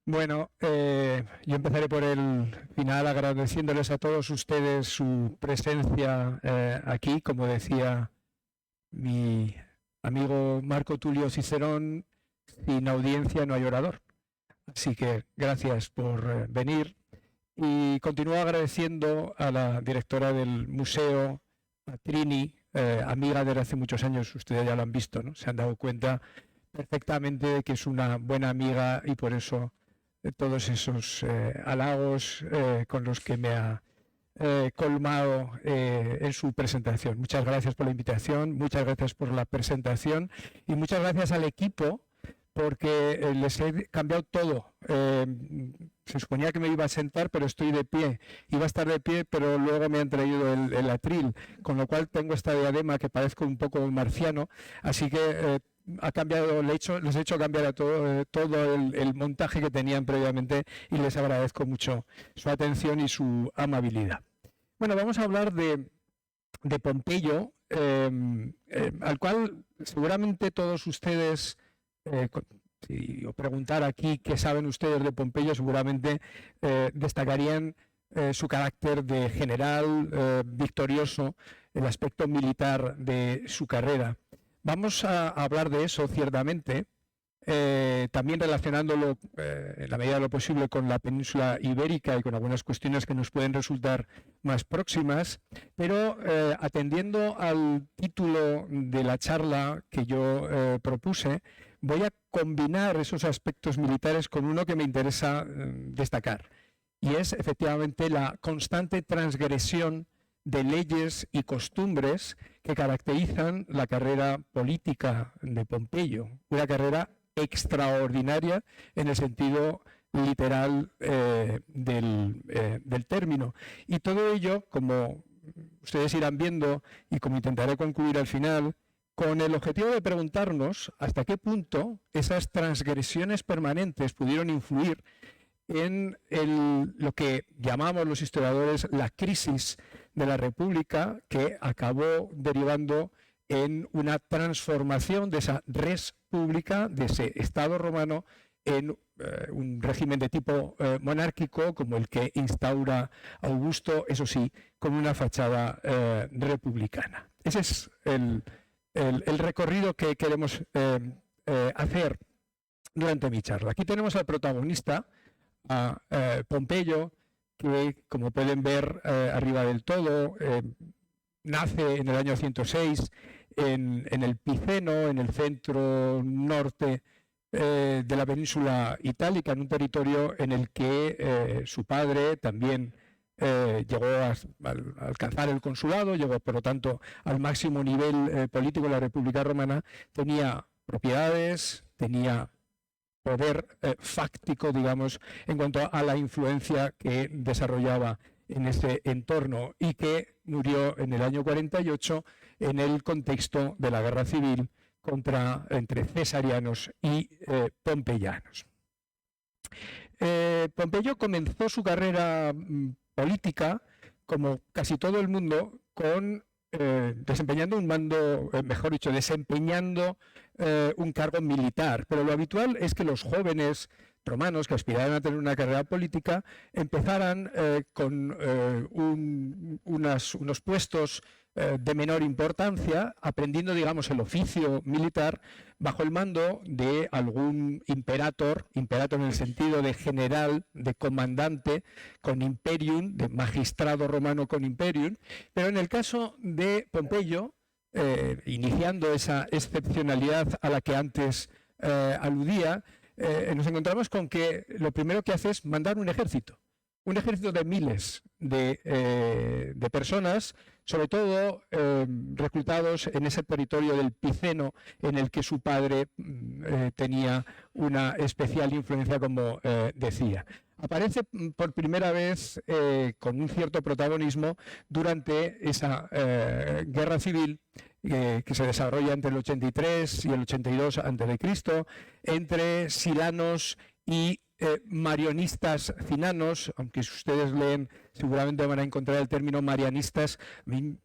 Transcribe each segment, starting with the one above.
Bueno, yo empezaré por el final agradeciéndoles a todos ustedes su presencia aquí. Como decía mi amigo Marco Tulio Cicerón, sin audiencia no hay orador. Así que gracias por venir. Y continúo agradeciendo a la directora del museo, a Trini, amiga desde hace muchos años. Ustedes ya lo han visto, ¿no? Se han dado cuenta perfectamente de que es una buena amiga y por eso todos esos halagos con los que me ha colmado en su presentación. Muchas gracias por la invitación, muchas gracias por la presentación y muchas gracias al equipo porque les he cambiado todo. Se suponía que me iba a sentar, pero estoy de pie. Iba a estar de pie, pero luego me han traído el atril, con lo cual tengo esta diadema que parezco un poco marciano, así que ha cambiado, les he hecho cambiar a todo el montaje que tenían previamente y les agradezco mucho su atención y su amabilidad. Bueno, vamos a hablar de Pompeyo, al cual seguramente todos ustedes, si os preguntara aquí qué saben ustedes de Pompeyo, seguramente destacarían su carácter de general victorioso, el aspecto militar de su carrera. Vamos a hablar de eso, ciertamente, también relacionándolo en la medida de lo posible con la península ibérica y con algunas cuestiones que nos pueden resultar más próximas, pero atendiendo al título de la charla que yo propuse, voy a combinar esos aspectos militares con uno que me interesa destacar, y es efectivamente la constante transgresión de leyes y costumbres que caracterizan la carrera política de Pompeyo, una carrera extraordinaria en el sentido literal del término. Y todo ello, como ustedes irán viendo y como intentaré concluir al final, con el objetivo de preguntarnos hasta qué punto esas transgresiones permanentes pudieron influir en lo que llamamos los historiadores la crisis de la República, que acabó derivando en una transformación de esa res pública, de ese Estado romano, en un régimen de tipo monárquico como el que instaura Augusto, eso sí, con una fachada republicana. Ese es el recorrido que queremos hacer durante mi charla. Aquí tenemos al protagonista, a Pompeyo, que como pueden ver arriba del todo, nace en el año 106 en el Piceno, en el centro norte de la península itálica, en un territorio en el que su padre también llegó a alcanzar el consulado, llegó por lo tanto al máximo nivel político de la República Romana, tenía propiedades, tenía poder fáctico, digamos, en cuanto a la influencia que desarrollaba en ese entorno y que murió en el año 48 en el contexto de la guerra civil entre cesarianos y pompeyanos. Pompeyo comenzó su carrera política, como casi todo el mundo, con desempeñando un mando, mejor dicho, desempeñando un cargo militar. Pero lo habitual es que los jóvenes romanos que aspiraban a tener una carrera política empezaran con unos puestos de menor importancia, aprendiendo, digamos, el oficio militar bajo el mando de algún imperator en el sentido de general, de comandante con imperium, de magistrado romano con imperium, pero en el caso de Pompeyo, iniciando esa excepcionalidad a la que antes aludía, nos encontramos con que lo primero que hace es mandar un ejército de miles de personas, sobre todo reclutados en ese territorio del Piceno, en el que su padre tenía una especial influencia, como decía. Aparece por primera vez con un cierto protagonismo durante esa guerra civil que se desarrolla entre el 83 y el 82 a.C., entre silanos y marionistas finanos, aunque si ustedes leen seguramente van a encontrar el término marianistas. A mí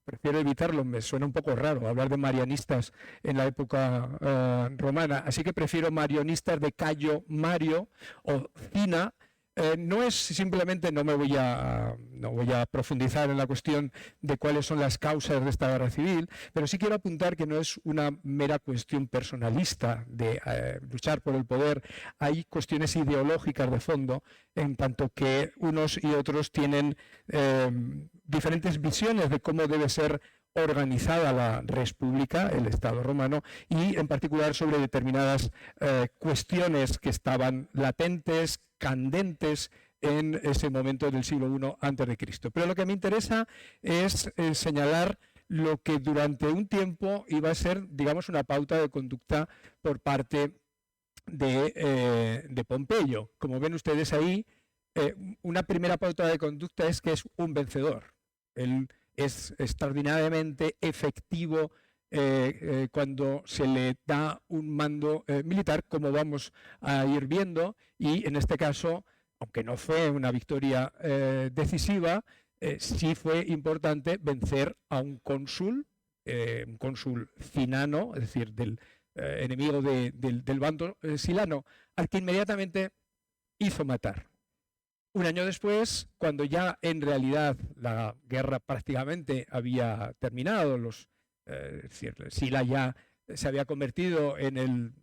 prefiero evitarlo, me suena un poco raro hablar de marianistas en la época romana, así que prefiero marionistas de Cayo Mario o Cina. No es simplemente, no voy a profundizar en la cuestión de cuáles son las causas de esta guerra civil, pero sí quiero apuntar que no es una mera cuestión personalista de luchar por el poder. Hay cuestiones ideológicas de fondo, en tanto que unos y otros tienen diferentes visiones de cómo debe ser organizada la República, el Estado romano, y en particular sobre determinadas cuestiones que estaban latentes, candentes en ese momento del siglo I a.C. Pero lo que me interesa es señalar lo que durante un tiempo iba a ser, digamos, una pauta de conducta por parte de Pompeyo. Como ven ustedes ahí, una primera pauta de conducta es que es un vencedor. Él es extraordinariamente efectivo cuando se le da un mando militar, como vamos a ir viendo, y en este caso, aunque no fue una victoria decisiva, sí fue importante vencer a un cónsul cinano, es decir, del enemigo del bando silano, al que inmediatamente hizo matar. Un año después, cuando ya en realidad la guerra prácticamente había terminado, es decir, Sila ya se había convertido en el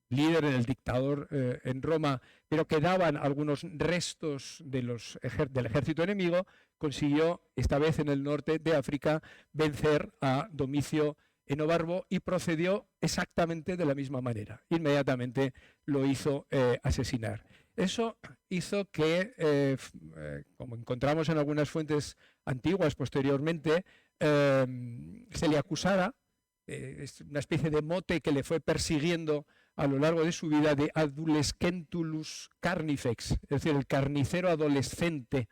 líder, en el dictador en Roma, pero quedaban algunos restos del ejército enemigo, consiguió, esta vez en el norte de África, vencer a Domicio Enobarbo y procedió exactamente de la misma manera. Inmediatamente lo hizo asesinar. Eso hizo que, como encontramos en algunas fuentes antiguas posteriormente, se le acusara, es una especie de mote que le fue persiguiendo a lo largo de su vida, de adolescentulus carnifex, es decir, el carnicero adolescente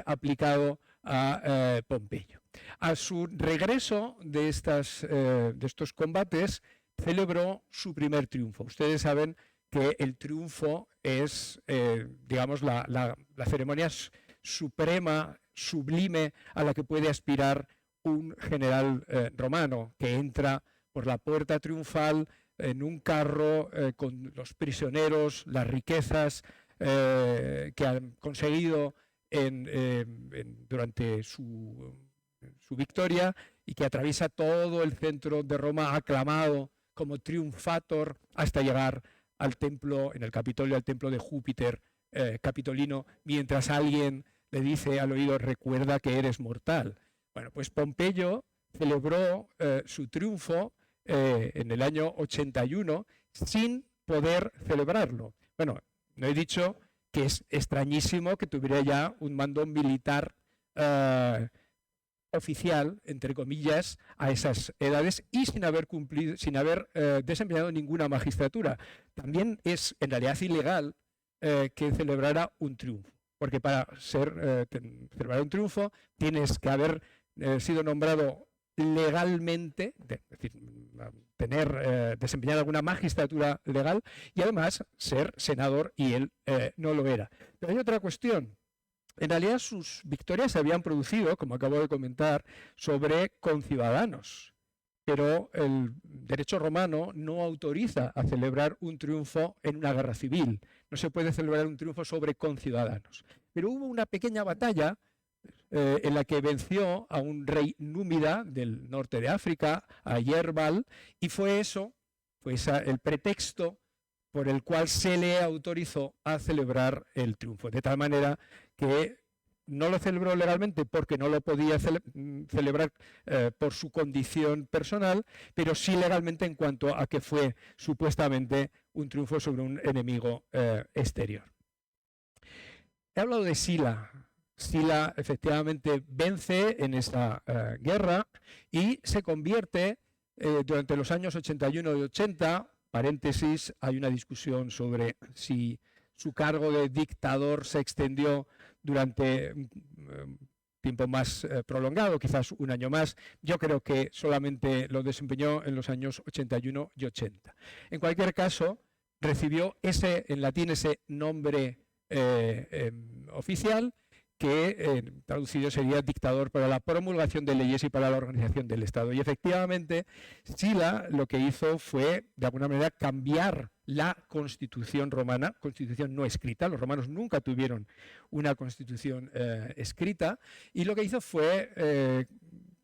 aplicado a Pompeyo. A su regreso de estos combates, celebró su primer triunfo. Ustedes saben que el triunfo es, digamos, la ceremonia suprema, sublime, a la que puede aspirar un general romano, que entra por la puerta triunfal en un carro con los prisioneros, las riquezas que han conseguido durante su victoria, y que atraviesa todo el centro de Roma aclamado como triunfator hasta llegar al templo, en el Capitolio, al templo de Júpiter capitolino, mientras alguien le dice al oído: recuerda que eres mortal. Bueno, pues Pompeyo celebró su triunfo en el año 81 sin poder celebrarlo. Bueno, no he dicho que es extrañísimo que tuviera ya un mando militar oficial, entre comillas, a esas edades y sin haber desempeñado ninguna magistratura. También es en realidad ilegal que celebrara un triunfo, porque para celebrar un triunfo tienes que haber sido nombrado legalmente, es decir, desempeñado alguna magistratura legal, y además ser senador, y él no lo era. Pero hay otra cuestión. En realidad sus victorias se habían producido, como acabo de comentar, sobre conciudadanos, pero el derecho romano no autoriza a celebrar un triunfo en una guerra civil. No se puede celebrar un triunfo sobre conciudadanos. Pero hubo una pequeña batalla en la que venció a un rey númida del norte de África, a Yerbal, y fue el pretexto por el cual se le autorizó a celebrar el triunfo. De tal manera que no lo celebró legalmente porque no lo podía celebrar por su condición personal, pero sí legalmente en cuanto a que fue supuestamente un triunfo sobre un enemigo exterior. He hablado de Sila. Sila efectivamente vence en esa guerra y se convierte durante los años 81 y 80, paréntesis, hay una discusión sobre si su cargo de dictador se extendió durante un tiempo más prolongado, quizás un año más. Yo creo que solamente lo desempeñó en los años 81 y 80. En cualquier caso, recibió en latín ese nombre oficial, que traducido sería dictador para la promulgación de leyes y para la organización del Estado. Y efectivamente, Sila lo que hizo fue, de alguna manera, cambiar la constitución romana, constitución no escrita. Los romanos nunca tuvieron una constitución escrita, y lo que hizo fue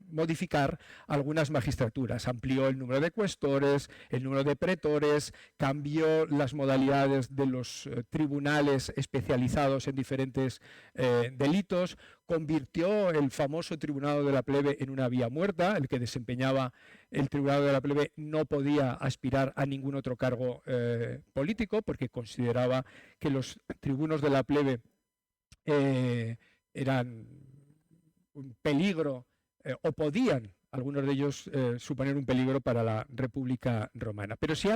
modificar algunas magistraturas. Amplió el número de cuestores, el número de pretores, cambió las modalidades de los tribunales especializados en diferentes delitos, convirtió el famoso Tribunado de la Plebe en una vía muerta. El que desempeñaba el Tribunado de la Plebe no podía aspirar a ningún otro cargo político, porque consideraba que los tribunos de la Plebe eran un peligro, o podían algunos de ellos suponer un peligro para la República Romana. Pero si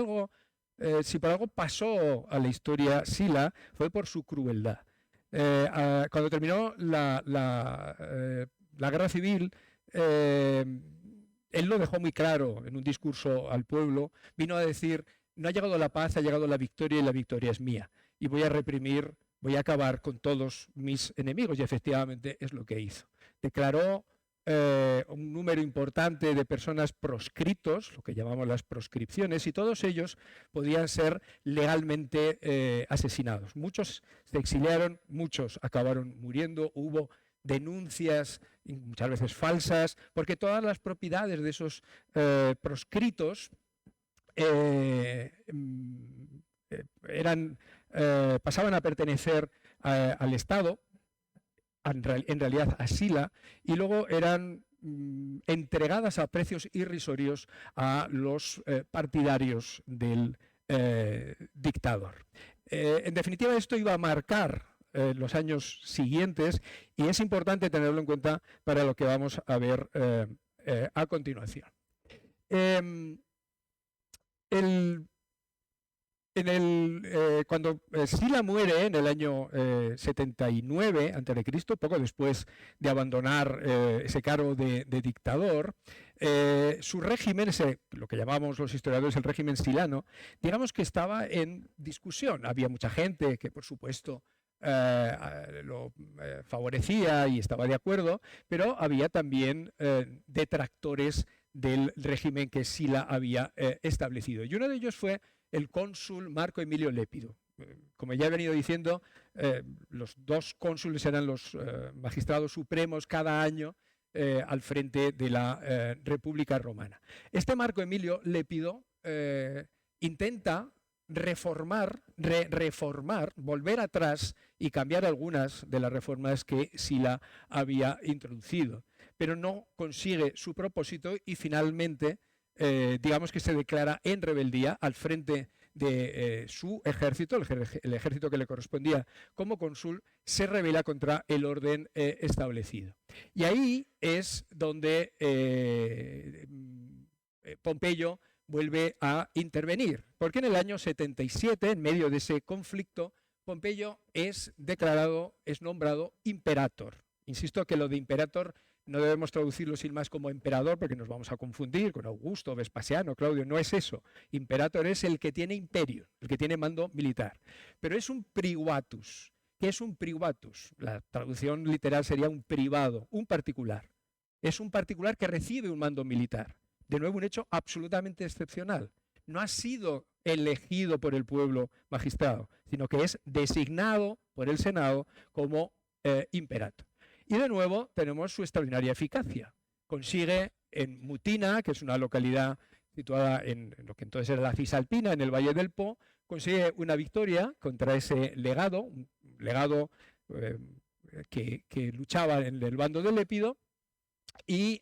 por algo pasó a la historia Sila, fue por su crueldad. Cuando terminó la guerra civil, él lo dejó muy claro en un discurso al pueblo. Vino a decir: no ha llegado la paz, ha llegado la victoria, y la victoria es mía. Y voy a reprimir, voy a acabar con todos mis enemigos. Y efectivamente es lo que hizo. Declaró un número importante de personas proscritos, lo que llamamos las proscripciones, y todos ellos podían ser legalmente asesinados. Muchos se exiliaron, muchos acabaron muriendo. Hubo denuncias, muchas veces falsas, porque todas las propiedades de esos proscritos pasaban a pertenecer al Estado, en realidad a Sila, y luego eran entregadas a precios irrisorios a los partidarios del dictador. En definitiva, esto iba a marcar los años siguientes, y es importante tenerlo en cuenta para lo que vamos a ver a continuación. Cuando Sila muere en el año 79 a.C., poco después de abandonar ese cargo de dictador, su régimen, lo que llamamos los historiadores el régimen silano, digamos que estaba en discusión. Había mucha gente que, por supuesto, lo favorecía y estaba de acuerdo, pero había también detractores del régimen que Sila había establecido. Y uno de ellos fue el cónsul Marco Emilio Lépido. Como ya he venido diciendo, los dos cónsules eran los magistrados supremos cada año al frente de la República Romana. Este Marco Emilio Lépido intenta reformar, volver atrás y cambiar algunas de las reformas que Sila había introducido, pero no consigue su propósito, y finalmente digamos que se declara en rebeldía al frente de su ejército, el ejército que le correspondía como cónsul, se rebela contra el orden establecido. Y ahí es donde Pompeyo vuelve a intervenir, porque en el año 77, en medio de ese conflicto, Pompeyo es nombrado imperator. Insisto que lo de imperator no debemos traducirlo sin más como emperador, porque nos vamos a confundir con Augusto, Vespasiano, Claudio. No es eso. Imperator es el que tiene imperio, el que tiene mando militar. Pero es un privatus. ¿Qué es un privatus? La traducción literal sería un privado, un particular. Es un particular que recibe un mando militar. De nuevo, un hecho absolutamente excepcional. No ha sido elegido por el pueblo magistrado, sino que es designado por el Senado como imperator. Y de nuevo tenemos su extraordinaria eficacia. Consigue en Mutina, que es una localidad situada en lo que entonces era la Cisalpina, en el Valle del Po, consigue una victoria contra ese legado, un legado que luchaba en el bando de Lépido, y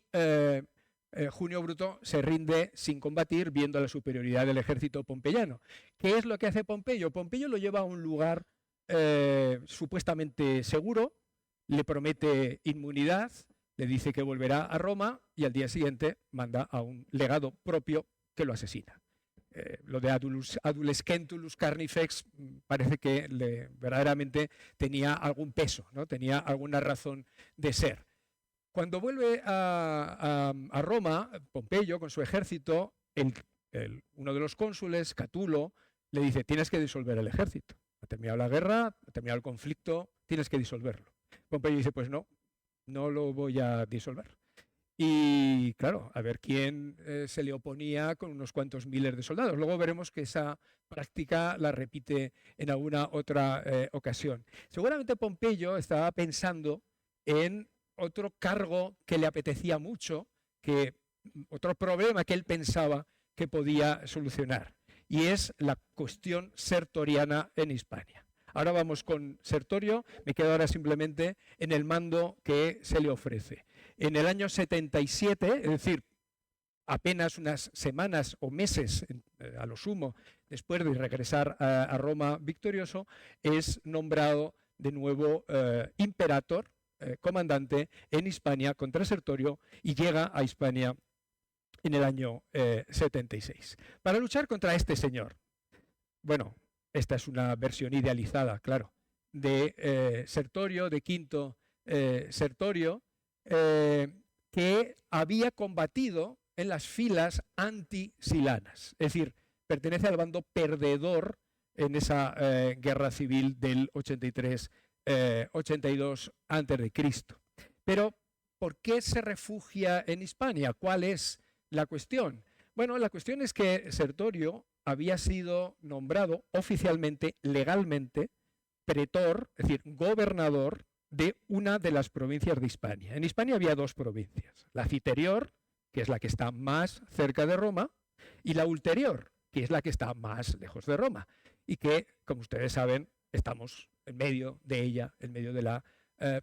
Junio Bruto se rinde sin combatir, viendo la superioridad del ejército pompeyano. ¿Qué es lo que hace Pompeyo? Pompeyo lo lleva a un lugar supuestamente seguro, le promete inmunidad, le dice que volverá a Roma, y al día siguiente manda a un legado propio que lo asesina. Lo de Adulescentulus Carnifex parece que verdaderamente tenía algún peso, ¿no? Tenía alguna razón de ser. Cuando vuelve a Roma, Pompeyo, con su ejército, uno de los cónsules, Catulo, le dice: tienes que disolver el ejército. Ha terminado la guerra, ha terminado el conflicto, tienes que disolverlo. Pompeyo dice, pues no lo voy a disolver. Y claro, a ver quién se le oponía con unos cuantos miles de soldados. Luego veremos que esa práctica la repite en alguna otra ocasión. Seguramente Pompeyo estaba pensando en otro cargo que le apetecía mucho, otro problema que él pensaba que podía solucionar, y es la cuestión sertoriana en Hispania. Ahora vamos con Sertorio, me quedo ahora simplemente en el mando que se le ofrece. En el año 77, es decir, apenas unas semanas o meses a lo sumo después de regresar a Roma victorioso, es nombrado de nuevo imperator, comandante en Hispania contra Sertorio, y llega a Hispania en el año 76. Para luchar contra este señor, bueno, esta es una versión idealizada, claro, de Sertorio, de Quinto Sertorio, que había combatido en las filas antisilanas, es decir, pertenece al bando perdedor en esa guerra civil del 83-82 a.C. Pero, ¿por qué se refugia en Hispania? ¿Cuál es la cuestión? Bueno, la cuestión es que Sertorio había sido nombrado oficialmente, legalmente, pretor, es decir, gobernador de una de las provincias de Hispania. En Hispania había dos provincias, la Citerior, que es la que está más cerca de Roma, y la Ulterior, que es la que está más lejos de Roma, y que, como ustedes saben, estamos en medio de ella, en medio de la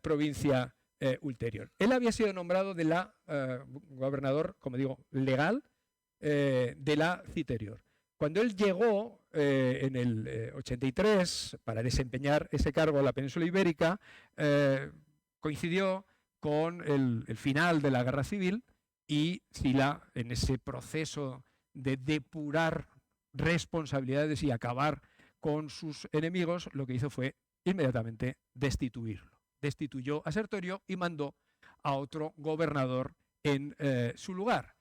provincia Ulterior. Él había sido nombrado de la gobernador, como digo, legal de la Citerior. Cuando él llegó en el 83 para desempeñar ese cargo en la península ibérica, coincidió con el final de la Guerra Civil, y Sila, en ese proceso de depurar responsabilidades y acabar con sus enemigos, lo que hizo fue inmediatamente destituirlo. Destituyó a Sertorio y mandó a otro gobernador en su lugar.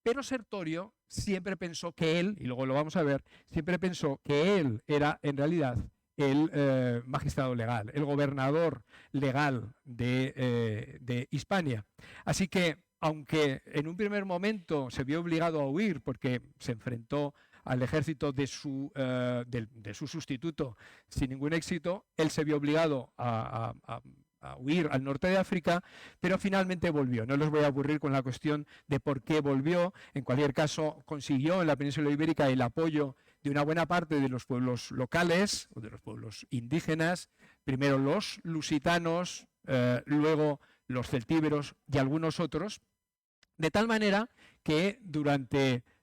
Pero Sertorio siempre pensó que él, y luego lo vamos a ver, siempre pensó que él era en realidad el magistrado legal, el gobernador legal de Hispania. Así que, aunque en un primer momento se vio obligado a huir porque se enfrentó al ejército de su sustituto sin ningún éxito, él se vio obligado a huir al norte de África, pero finalmente volvió. No les voy a aburrir con la cuestión de por qué volvió. En cualquier caso, consiguió en la península ibérica el apoyo de una buena parte de los pueblos locales, o de los pueblos indígenas, primero los lusitanos, luego los celtíberos y algunos otros, de tal manera que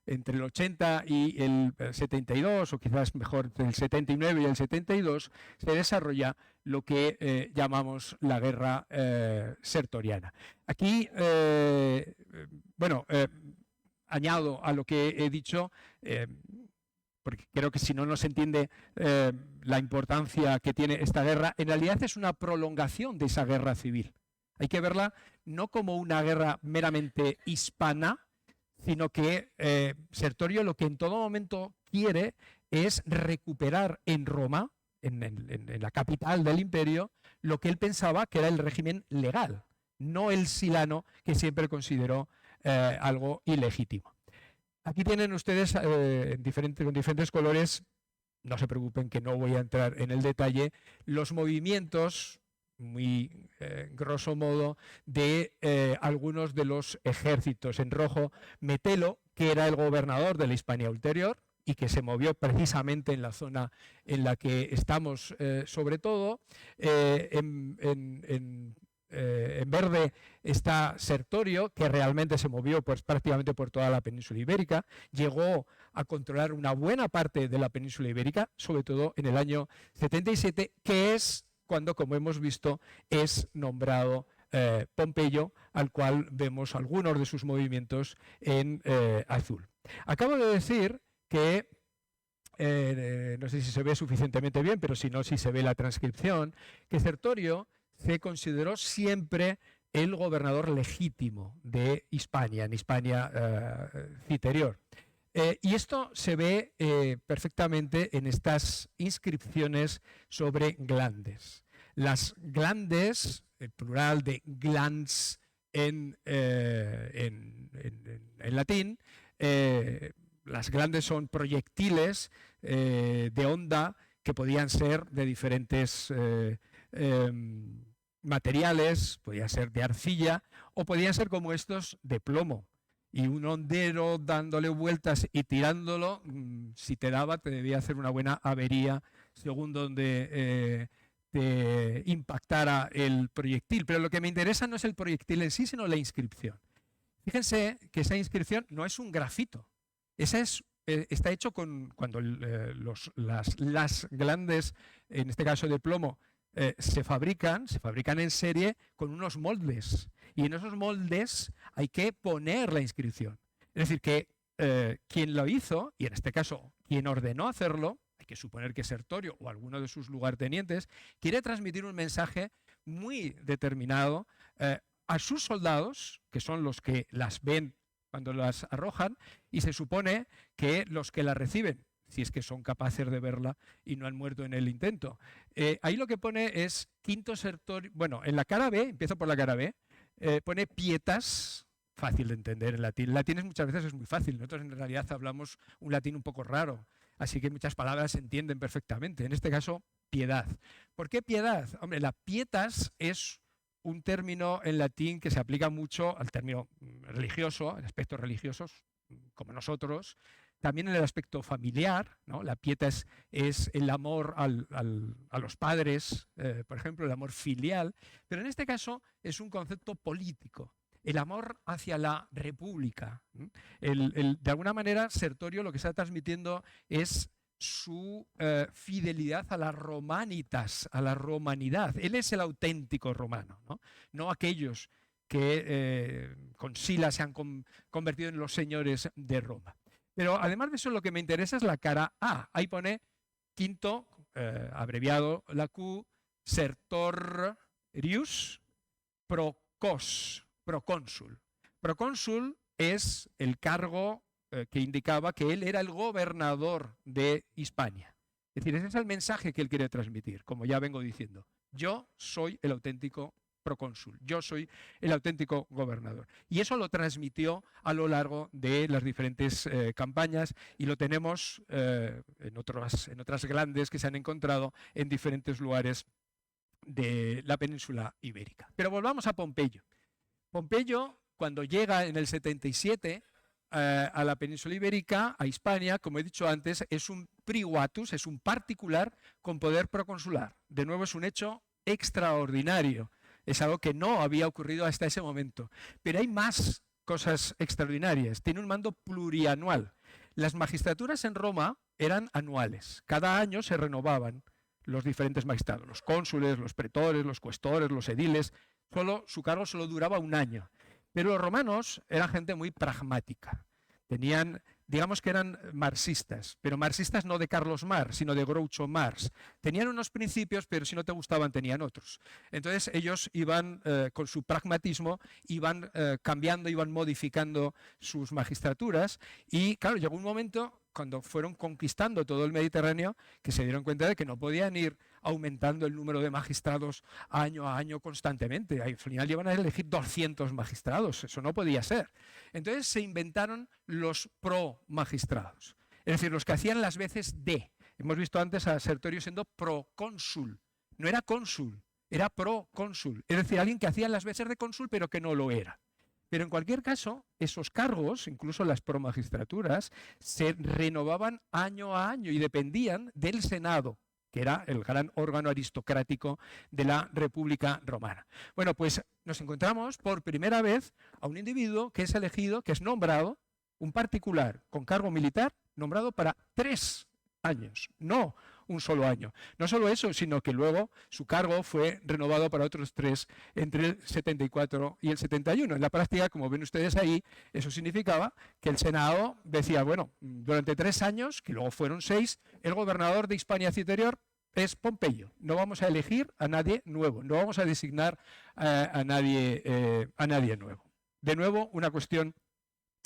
entre el 80 y el 72, o quizás mejor entre el 79 y el 72, se desarrolla lo que llamamos la guerra sertoriana. Aquí, añado a lo que he dicho, porque creo que si no se entiende la importancia que tiene esta guerra, en realidad es una prolongación de esa guerra civil. Hay que verla no como una guerra meramente hispana, sino que Sertorio lo que en todo momento quiere es recuperar en Roma, en la capital del imperio, lo que él pensaba que era el régimen legal, no el silano, que siempre consideró algo ilegítimo. Aquí tienen ustedes con diferentes colores, no se preocupen que no voy a entrar en el detalle, los movimientos, muy grosso modo, de algunos de los ejércitos. En rojo, Metelo, que era el gobernador de la Hispania Ulterior y que se movió precisamente en la zona en la que estamos sobre todo. En verde está Sertorio, que realmente se movió pues, prácticamente por toda la península ibérica, llegó a controlar una buena parte de la península ibérica, sobre todo en el año 77, que es cuando, como hemos visto, es nombrado Pompeyo, al cual vemos algunos de sus movimientos en azul. Acabo de decir que, no sé si se ve suficientemente bien, pero si no, si se ve la transcripción, que Sertorio se consideró siempre el gobernador legítimo de Hispania, en Hispania Citerior. Y esto se ve perfectamente en estas inscripciones sobre glandes. Las glandes el plural de glans en latín. Las glandes son proyectiles de onda que podían ser de diferentes materiales, podían ser de arcilla o podían ser como estos de plomo. Y un hondero dándole vueltas y tirándolo, si te daba, te debía hacer una buena avería según donde te impactara el proyectil. Pero lo que me interesa no es el proyectil en sí, sino la inscripción. Fíjense que esa inscripción no es un grafito. Esa está hecho cuando las glandes, en este caso de plomo, se fabrican en serie con unos moldes. Y en esos moldes hay que poner la inscripción. Es decir, que quien lo hizo, y en este caso quien ordenó hacerlo, hay que suponer que Sertorio o alguno de sus lugartenientes, quiere transmitir un mensaje muy determinado a sus soldados, que son los que las ven cuando las arrojan, y se supone que los que las reciben, si es que son capaces de verla y no han muerto en el intento. Ahí lo que pone es quinto Sertorio, bueno, en la cara B, empiezo por la cara B, pone pietas, fácil de entender en latín. El latín muchas veces es muy fácil, nosotros en realidad hablamos un latín un poco raro, así que muchas palabras se entienden perfectamente. En este caso, piedad. ¿Por qué piedad? Hombre, la pietas es un término en latín que se aplica mucho al término religioso, en aspectos religiosos, como nosotros, también en el aspecto familiar, ¿no? La pietas es el amor a los padres, por ejemplo, el amor filial, pero en este caso es un concepto político, el amor hacia la república. De alguna manera, Sertorio lo que está transmitiendo es su fidelidad a las romanitas, a la romanidad. Él es el auténtico romano, no aquellos que con Sila se han convertido en los señores de Roma. Pero además de eso, lo que me interesa es la cara A. Ahí pone quinto, abreviado la Q, Sertorius procónsul. Procónsul es el cargo que indicaba que él era el gobernador de Hispania. Es decir, ese es el mensaje que él quiere transmitir, como ya vengo diciendo. Yo soy el auténtico procónsul, yo soy el auténtico gobernador. Y eso lo transmitió a lo largo de las diferentes campañas y lo tenemos en otras glandes que se han encontrado en diferentes lugares de la península ibérica. Pero volvamos a Pompeyo. Pompeyo, cuando llega en el 77 a la península ibérica, a Hispania, como he dicho antes, es un privatus, es un particular con poder proconsular. De nuevo, es un hecho extraordinario. Es algo que no había ocurrido hasta ese momento. Pero hay más cosas extraordinarias. Tiene un mando plurianual. Las magistraturas en Roma eran anuales. Cada año se renovaban los diferentes magistrados, los cónsules, los pretores, los cuestores, los ediles. Su cargo solo duraba un año. Pero los romanos eran gente muy pragmática. Digamos que eran marxistas, pero marxistas no de Carlos Marx, sino de Groucho Marx. Tenían unos principios, pero si no te gustaban tenían otros. Entonces ellos iban, con su pragmatismo, iban cambiando, iban modificando sus magistraturas y claro, llegó un momento cuando fueron conquistando todo el Mediterráneo que se dieron cuenta de que no podían ir aumentando el número de magistrados año a año constantemente. Al final llevan a elegir 200 magistrados, eso no podía ser. Entonces se inventaron los pro-magistrados, es decir, los que hacían las veces de. Hemos visto antes a Sertorio siendo procónsul, no era cónsul, era procónsul, es decir, alguien que hacía las veces de cónsul pero que no lo era. Pero en cualquier caso, esos cargos, incluso las promagistraturas, se renovaban año a año y dependían del Senado, que era el gran órgano aristocrático de la República Romana. Bueno, pues nos encontramos por primera vez a un individuo que es elegido, que es nombrado, un particular con cargo militar, nombrado para 3 años, no un solo año. No solo eso, sino que luego su cargo fue renovado para otros 3 entre el 74 y el 71. En la práctica, como ven ustedes ahí, eso significaba que el Senado decía, bueno, durante 3 años, que luego fueron 6, el gobernador de Hispania Citerior es Pompeyo. No vamos a elegir a nadie nuevo, no vamos a designar a nadie nuevo. De nuevo, una cuestión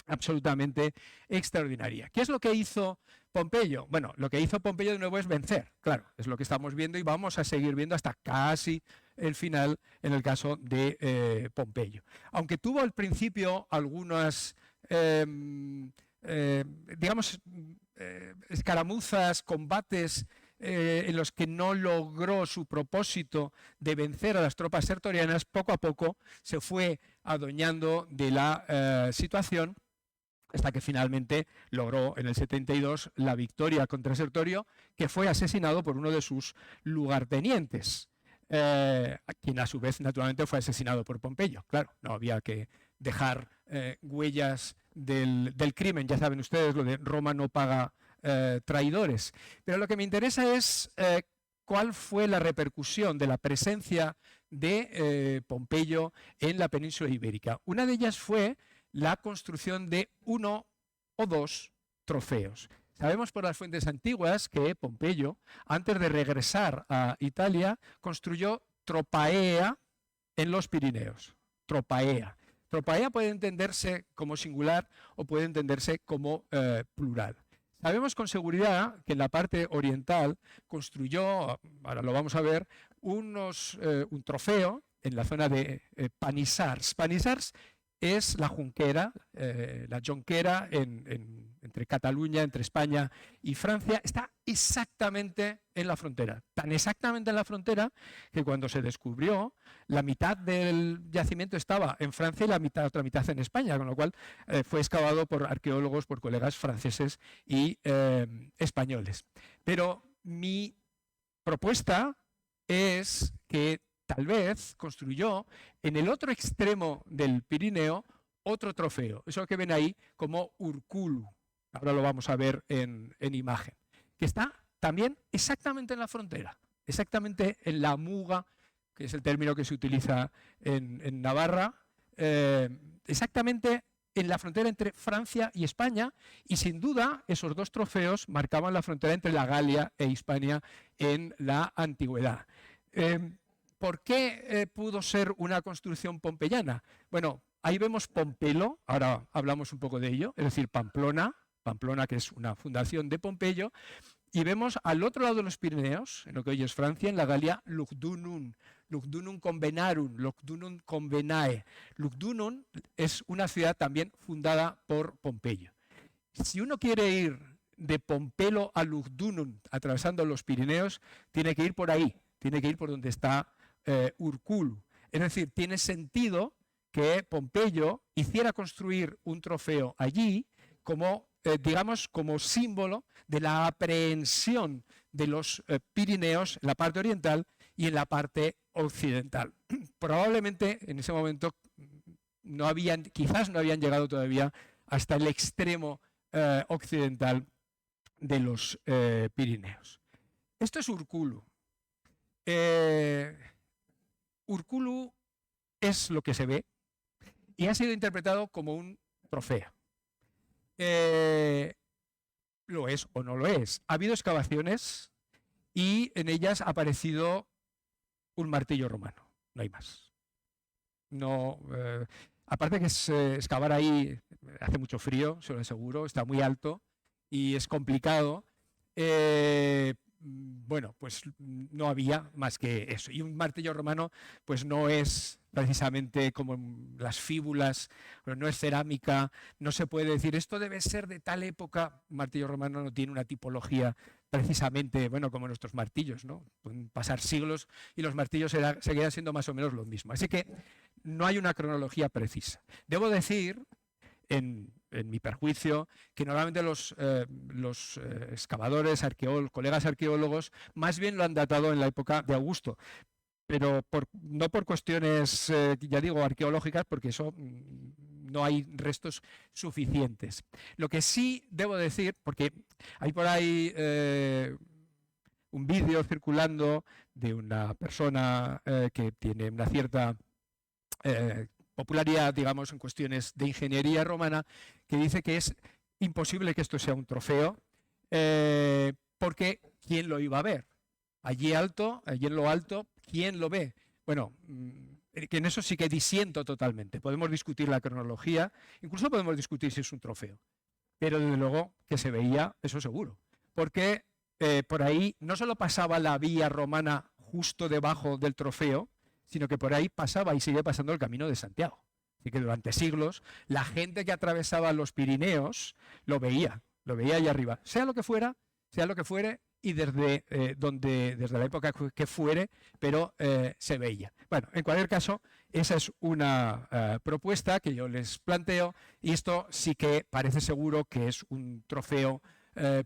absolutamente extraordinaria. ¿Qué es lo que hizo Pompeyo? Bueno, lo que hizo Pompeyo de nuevo es vencer, claro, es lo que estamos viendo y vamos a seguir viendo hasta casi el final en el caso de Pompeyo. Aunque tuvo al principio algunas, digamos, escaramuzas, combates en los que no logró su propósito de vencer a las tropas sertorianas, poco a poco se fue adueñando de la situación hasta que finalmente logró en el 72 la victoria contra Sertorio, que fue asesinado por uno de sus lugartenientes, quien a su vez naturalmente fue asesinado por Pompeyo. Claro, no había que dejar huellas del crimen, ya saben ustedes lo de Roma no paga traidores. Pero lo que me interesa es cuál fue la repercusión de la presencia de Pompeyo en la península ibérica. Una de ellas fue la construcción de 1 o 2 trofeos. Sabemos por las fuentes antiguas que Pompeyo, antes de regresar a Italia, construyó tropaea en los Pirineos. Tropaea. Tropaea puede entenderse como singular o puede entenderse como plural. Sabemos con seguridad que en la parte oriental construyó, ahora lo vamos a ver, un trofeo en la zona de Panissars. Panissars es la Junquera, la Jonquera entre Cataluña, entre España y Francia, está exactamente en la frontera, tan exactamente en la frontera que cuando se descubrió la mitad del yacimiento estaba en Francia y la otra mitad en España, con lo cual fue excavado por arqueólogos, por colegas franceses y españoles. Pero mi propuesta es que tal vez construyó en el otro extremo del Pirineo otro trofeo, eso que ven ahí como Urkulu, ahora lo vamos a ver en imagen, que está también exactamente en la frontera, exactamente en la muga, que es el término que se utiliza en Navarra, exactamente en la frontera entre Francia y España, y sin duda esos dos trofeos marcaban la frontera entre la Galia e Hispania en la antigüedad. ¿Por qué pudo ser una construcción pompeyana? Bueno, ahí vemos Pompelo, ahora hablamos un poco de ello, es decir, Pamplona, que es una fundación de Pompeyo, y vemos al otro lado de los Pirineos, en lo que hoy es Francia, en la Galia, Lugdunum Convenarum, Lugdunum Convenae. Lugdunum es una ciudad también fundada por Pompeyo. Si uno quiere ir de Pompelo a Lugdunum, atravesando los Pirineos, tiene que ir por ahí, tiene que ir por donde está Urkulu. Es decir, tiene sentido que Pompeyo hiciera construir un trofeo allí como, digamos, como símbolo de la aprehensión de los Pirineos en la parte oriental y en la parte occidental. Probablemente en ese momento quizás no habían llegado todavía hasta el extremo occidental de los Pirineos. Esto es Urkulu. Urkulu es lo que se ve y ha sido interpretado como un trofeo. Lo es o no lo es. Ha habido excavaciones y en ellas ha aparecido un martillo romano, no hay más. No, aparte que excavar ahí hace mucho frío, se lo aseguro, está muy alto y es complicado. Bueno, pues no había más que eso. Y un martillo romano pues no es precisamente como las fíbulas, no es cerámica, no se puede decir esto debe ser de tal época. Un martillo romano no tiene una tipología precisamente, bueno, como nuestros martillos, ¿no? Pueden pasar siglos y los martillos seguirán siendo más o menos lo mismo. Así que no hay una cronología precisa. Debo decir, en mi perjuicio, que normalmente los excavadores, colegas arqueólogos, más bien lo han datado en la época de Augusto, pero no por cuestiones, ya digo, arqueológicas, porque eso no hay restos suficientes. Lo que sí debo decir, porque hay por ahí un vídeo circulando de una persona que tiene una cierta popularidad, digamos, en cuestiones de ingeniería romana, que dice que es imposible que esto sea un trofeo, porque ¿quién lo iba a ver? Allí en lo alto, ¿quién lo ve? Bueno, que en eso sí que disiento totalmente. Podemos discutir la cronología, incluso podemos discutir si es un trofeo, pero desde luego que se veía, eso seguro, porque por ahí no solo pasaba la vía romana justo debajo del trofeo, sino que por ahí pasaba y sigue pasando el Camino de Santiago. Así que durante siglos la gente que atravesaba los Pirineos lo veía ahí arriba, sea lo que fuera, sea lo que fuere, y desde la época que fuere, pero se veía. Bueno, en cualquier caso, esa es una propuesta que yo les planteo, y esto sí que parece seguro que es un trofeo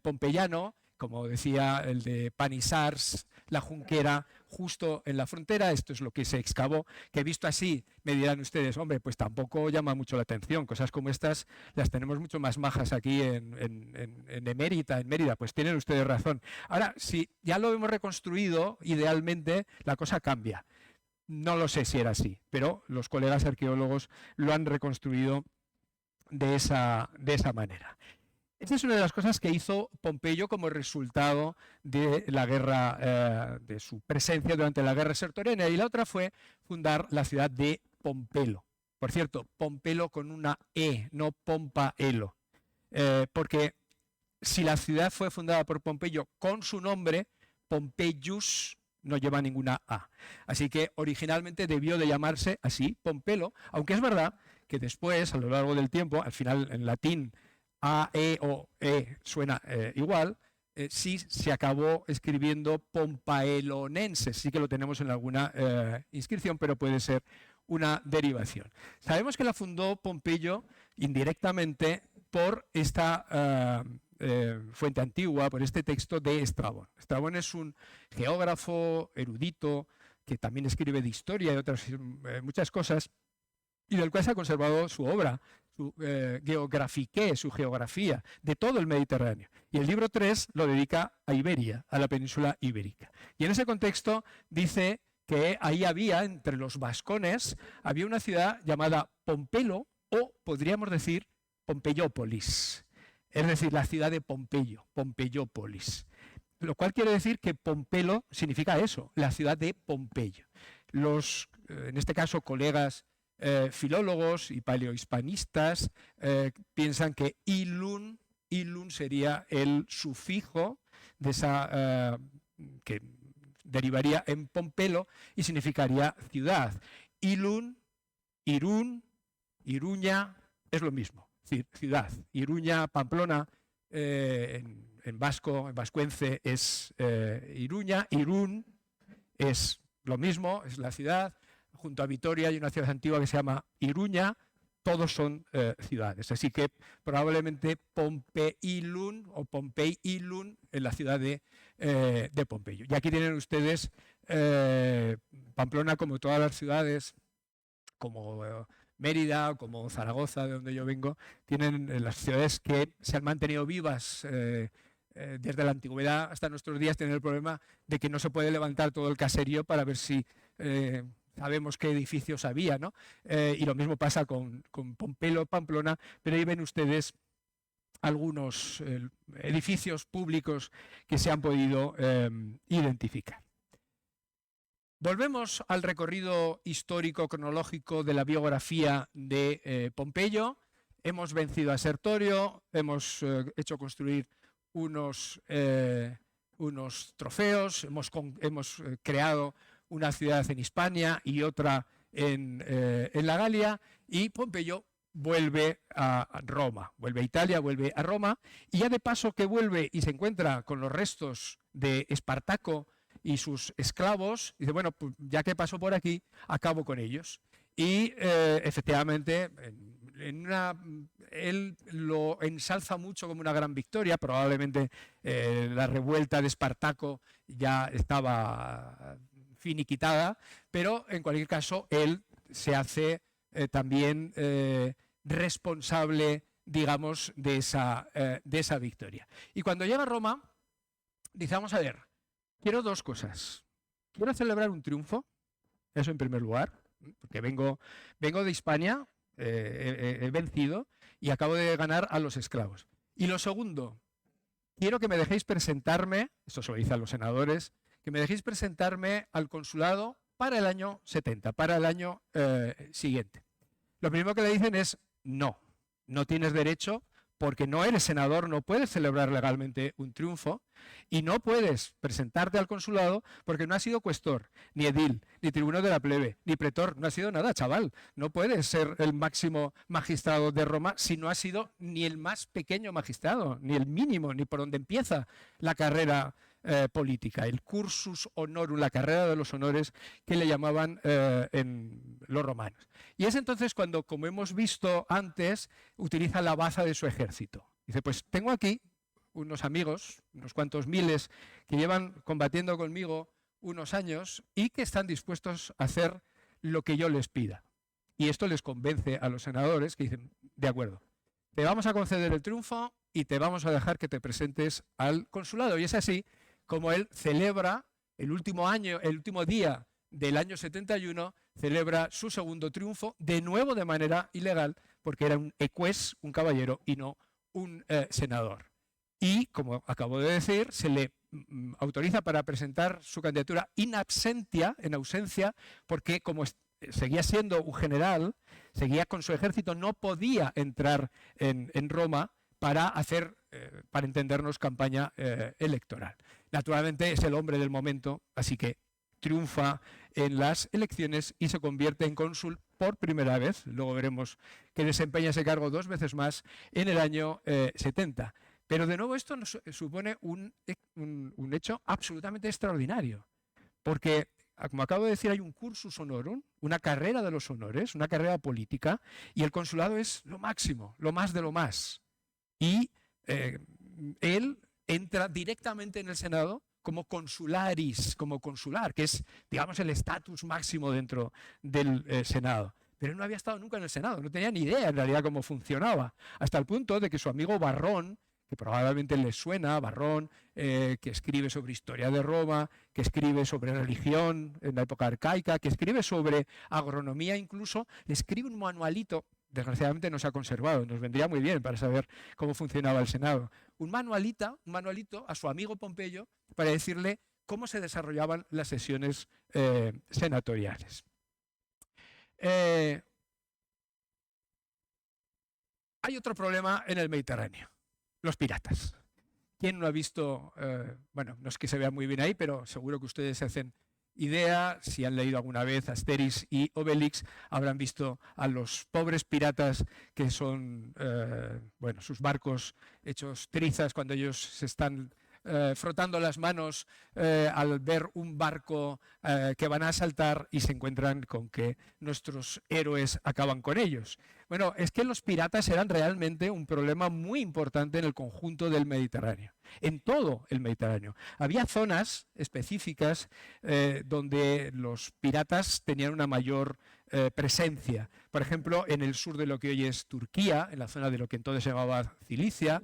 pompeyano, como decía el de Panissars, la Junquera, justo en la frontera. Esto es lo que se excavó, que visto así me dirán ustedes, hombre, pues tampoco llama mucho la atención, cosas como estas las tenemos mucho más majas aquí en Emérita, en Mérida. Pues tienen ustedes razón. Ahora, si ya lo hemos reconstruido, idealmente la cosa cambia. No lo sé si era así, pero los colegas arqueólogos lo han reconstruido de esa manera. Esta es una de las cosas que hizo Pompeyo como resultado de la guerra, de su presencia durante la guerra sertoriana, y la otra fue fundar la ciudad de Pompelo. Por cierto, Pompelo con una E, no Pompaelo, porque si la ciudad fue fundada por Pompeyo con su nombre, Pompeius no lleva ninguna A. Así que originalmente debió de llamarse así, Pompelo, aunque es verdad que después, a lo largo del tiempo, al final en latín A, E o E suena igual, sí se acabó escribiendo Pompaelonenses, sí que lo tenemos en alguna inscripción, pero puede ser una derivación. Sabemos que la fundó Pompeyo indirectamente por esta fuente antigua, por este texto de Estrabón. Estrabón es un geógrafo erudito que también escribe de historia y otras muchas cosas, y del cual se ha conservado su obra, su Geographicae, su geografía de todo el Mediterráneo. Y el libro 3 lo dedica a Iberia, a la península ibérica. Y en ese contexto dice que ahí había, entre los vascones, había una ciudad llamada Pompelo, o podríamos decir Pompeyópolis, es decir, la ciudad de Pompeyo, Pompeyópolis. Lo cual quiere decir que Pompelo significa eso, la ciudad de Pompeyo. Los, en este caso, colegas filólogos y paleohispanistas piensan que Ilun sería el sufijo de esa que derivaría en Pompelo y significaría ciudad. Ilun, Irún, Iruña es lo mismo, ciudad. Iruña, Pamplona, en vasco, en vascuence es Iruña. Irún es lo mismo, es la ciudad. Junto a Vitoria hay una ciudad antigua que se llama Iruña. Todos son ciudades. Así que probablemente Pompeilun o Pompeilun en la ciudad de Pompeyo. Y aquí tienen ustedes Pamplona, como todas las ciudades, como Mérida, como Zaragoza, de donde yo vengo, tienen las ciudades que se han mantenido vivas desde la antigüedad hasta nuestros días. Tienen el problema de que no se puede levantar todo el caserío para ver si sabemos qué edificios había, ¿no? Y lo mismo pasa con Pompelo, Pamplona, pero ahí ven ustedes algunos edificios públicos que se han podido identificar. Volvemos al recorrido histórico cronológico de la biografía de Pompeyo. Hemos vencido a Sertorio, hemos hecho construir unos trofeos, hemos creado una ciudad en Hispania y otra en la Galia, y Pompeyo vuelve a Roma, vuelve a Italia, vuelve a Roma, y ya de paso que vuelve y se encuentra con los restos de Espartaco y sus esclavos, dice, bueno, pues ya que pasó por aquí, acabo con ellos. Y efectivamente, él lo ensalza mucho como una gran victoria. Probablemente la revuelta de Espartaco ya estaba finiquitada, pero en cualquier caso él se hace también responsable, digamos, de esa victoria. Y cuando llega a Roma, dice, vamos a ver, quiero dos cosas. Quiero celebrar un triunfo, eso en primer lugar, porque vengo de Hispania, he vencido y acabo de ganar a los esclavos. Y lo segundo, quiero que me dejéis presentarme, esto se lo dice a los senadores, que me dejéis presentarme al consulado para el año 70, para el año siguiente. Lo primero que le dicen es, no tienes derecho porque no eres senador, no puedes celebrar legalmente un triunfo y no puedes presentarte al consulado porque no has sido cuestor, ni edil, ni tribuno de la plebe, ni pretor, no has sido nada, chaval. No puedes ser el máximo magistrado de Roma si no has sido ni el más pequeño magistrado, ni el mínimo, ni por donde empieza la carrera política, el cursus honorum, la carrera de los honores que le llamaban en los romanos. Y es entonces cuando, como hemos visto antes, utiliza la baza de su ejército. Dice, pues tengo aquí unos amigos, unos cuantos miles, que llevan combatiendo conmigo unos años y que están dispuestos a hacer lo que yo les pida. Y esto les convence a los senadores que dicen, de acuerdo, te vamos a conceder el triunfo y te vamos a dejar que te presentes al consulado. Y es así como él celebra el último día del año 71, celebra su segundo triunfo, de nuevo de manera ilegal, porque era un eques, un caballero, y no un senador. Y, como acabo de decir, se le autoriza para presentar su candidatura in absentia, en ausencia, porque como seguía siendo un general, seguía con su ejército, no podía entrar en Roma para hacer, para entendernos, campaña electoral. Naturalmente es el hombre del momento, así que triunfa en las elecciones y se convierte en cónsul por primera vez. Luego veremos que desempeña ese cargo 2 veces más en el año 70. Pero de nuevo esto nos supone un hecho absolutamente extraordinario, porque, como acabo de decir, hay un cursus honorum, una carrera de los honores, una carrera política, y el consulado es lo máximo, lo más de lo más. Y él entra directamente en el Senado como consularis, como consular, que es, digamos, el estatus máximo dentro del Senado. Pero él no había estado nunca en el Senado, no tenía ni idea en realidad cómo funcionaba, hasta el punto de que su amigo Varrón, que probablemente les suena, Varrón, que escribe sobre historia de Roma, que escribe sobre religión en la época arcaica, que escribe sobre agronomía incluso, le escribe un manualito, desgraciadamente no se ha conservado, nos vendría muy bien para saber cómo funcionaba el Senado, un manualito a su amigo Pompeyo para decirle cómo se desarrollaban las sesiones senatoriales. Hay otro problema en el Mediterráneo. Los piratas. ¿Quién no ha visto, bueno, no es que se vea muy bien ahí, pero seguro que ustedes se hacen idea, si han leído alguna vez Asterix y Obelix, habrán visto a los pobres piratas que son, bueno, sus barcos hechos trizas cuando ellos se están frotando las manos al ver un barco que van a asaltar y se encuentran con que nuestros héroes acaban con ellos. Bueno, es que los piratas eran realmente un problema muy importante en el conjunto del Mediterráneo, en todo el Mediterráneo. Había zonas específicas donde los piratas tenían una mayor presencia. Por ejemplo, en el sur de lo que hoy es Turquía, en la zona de lo que entonces se llamaba Cilicia,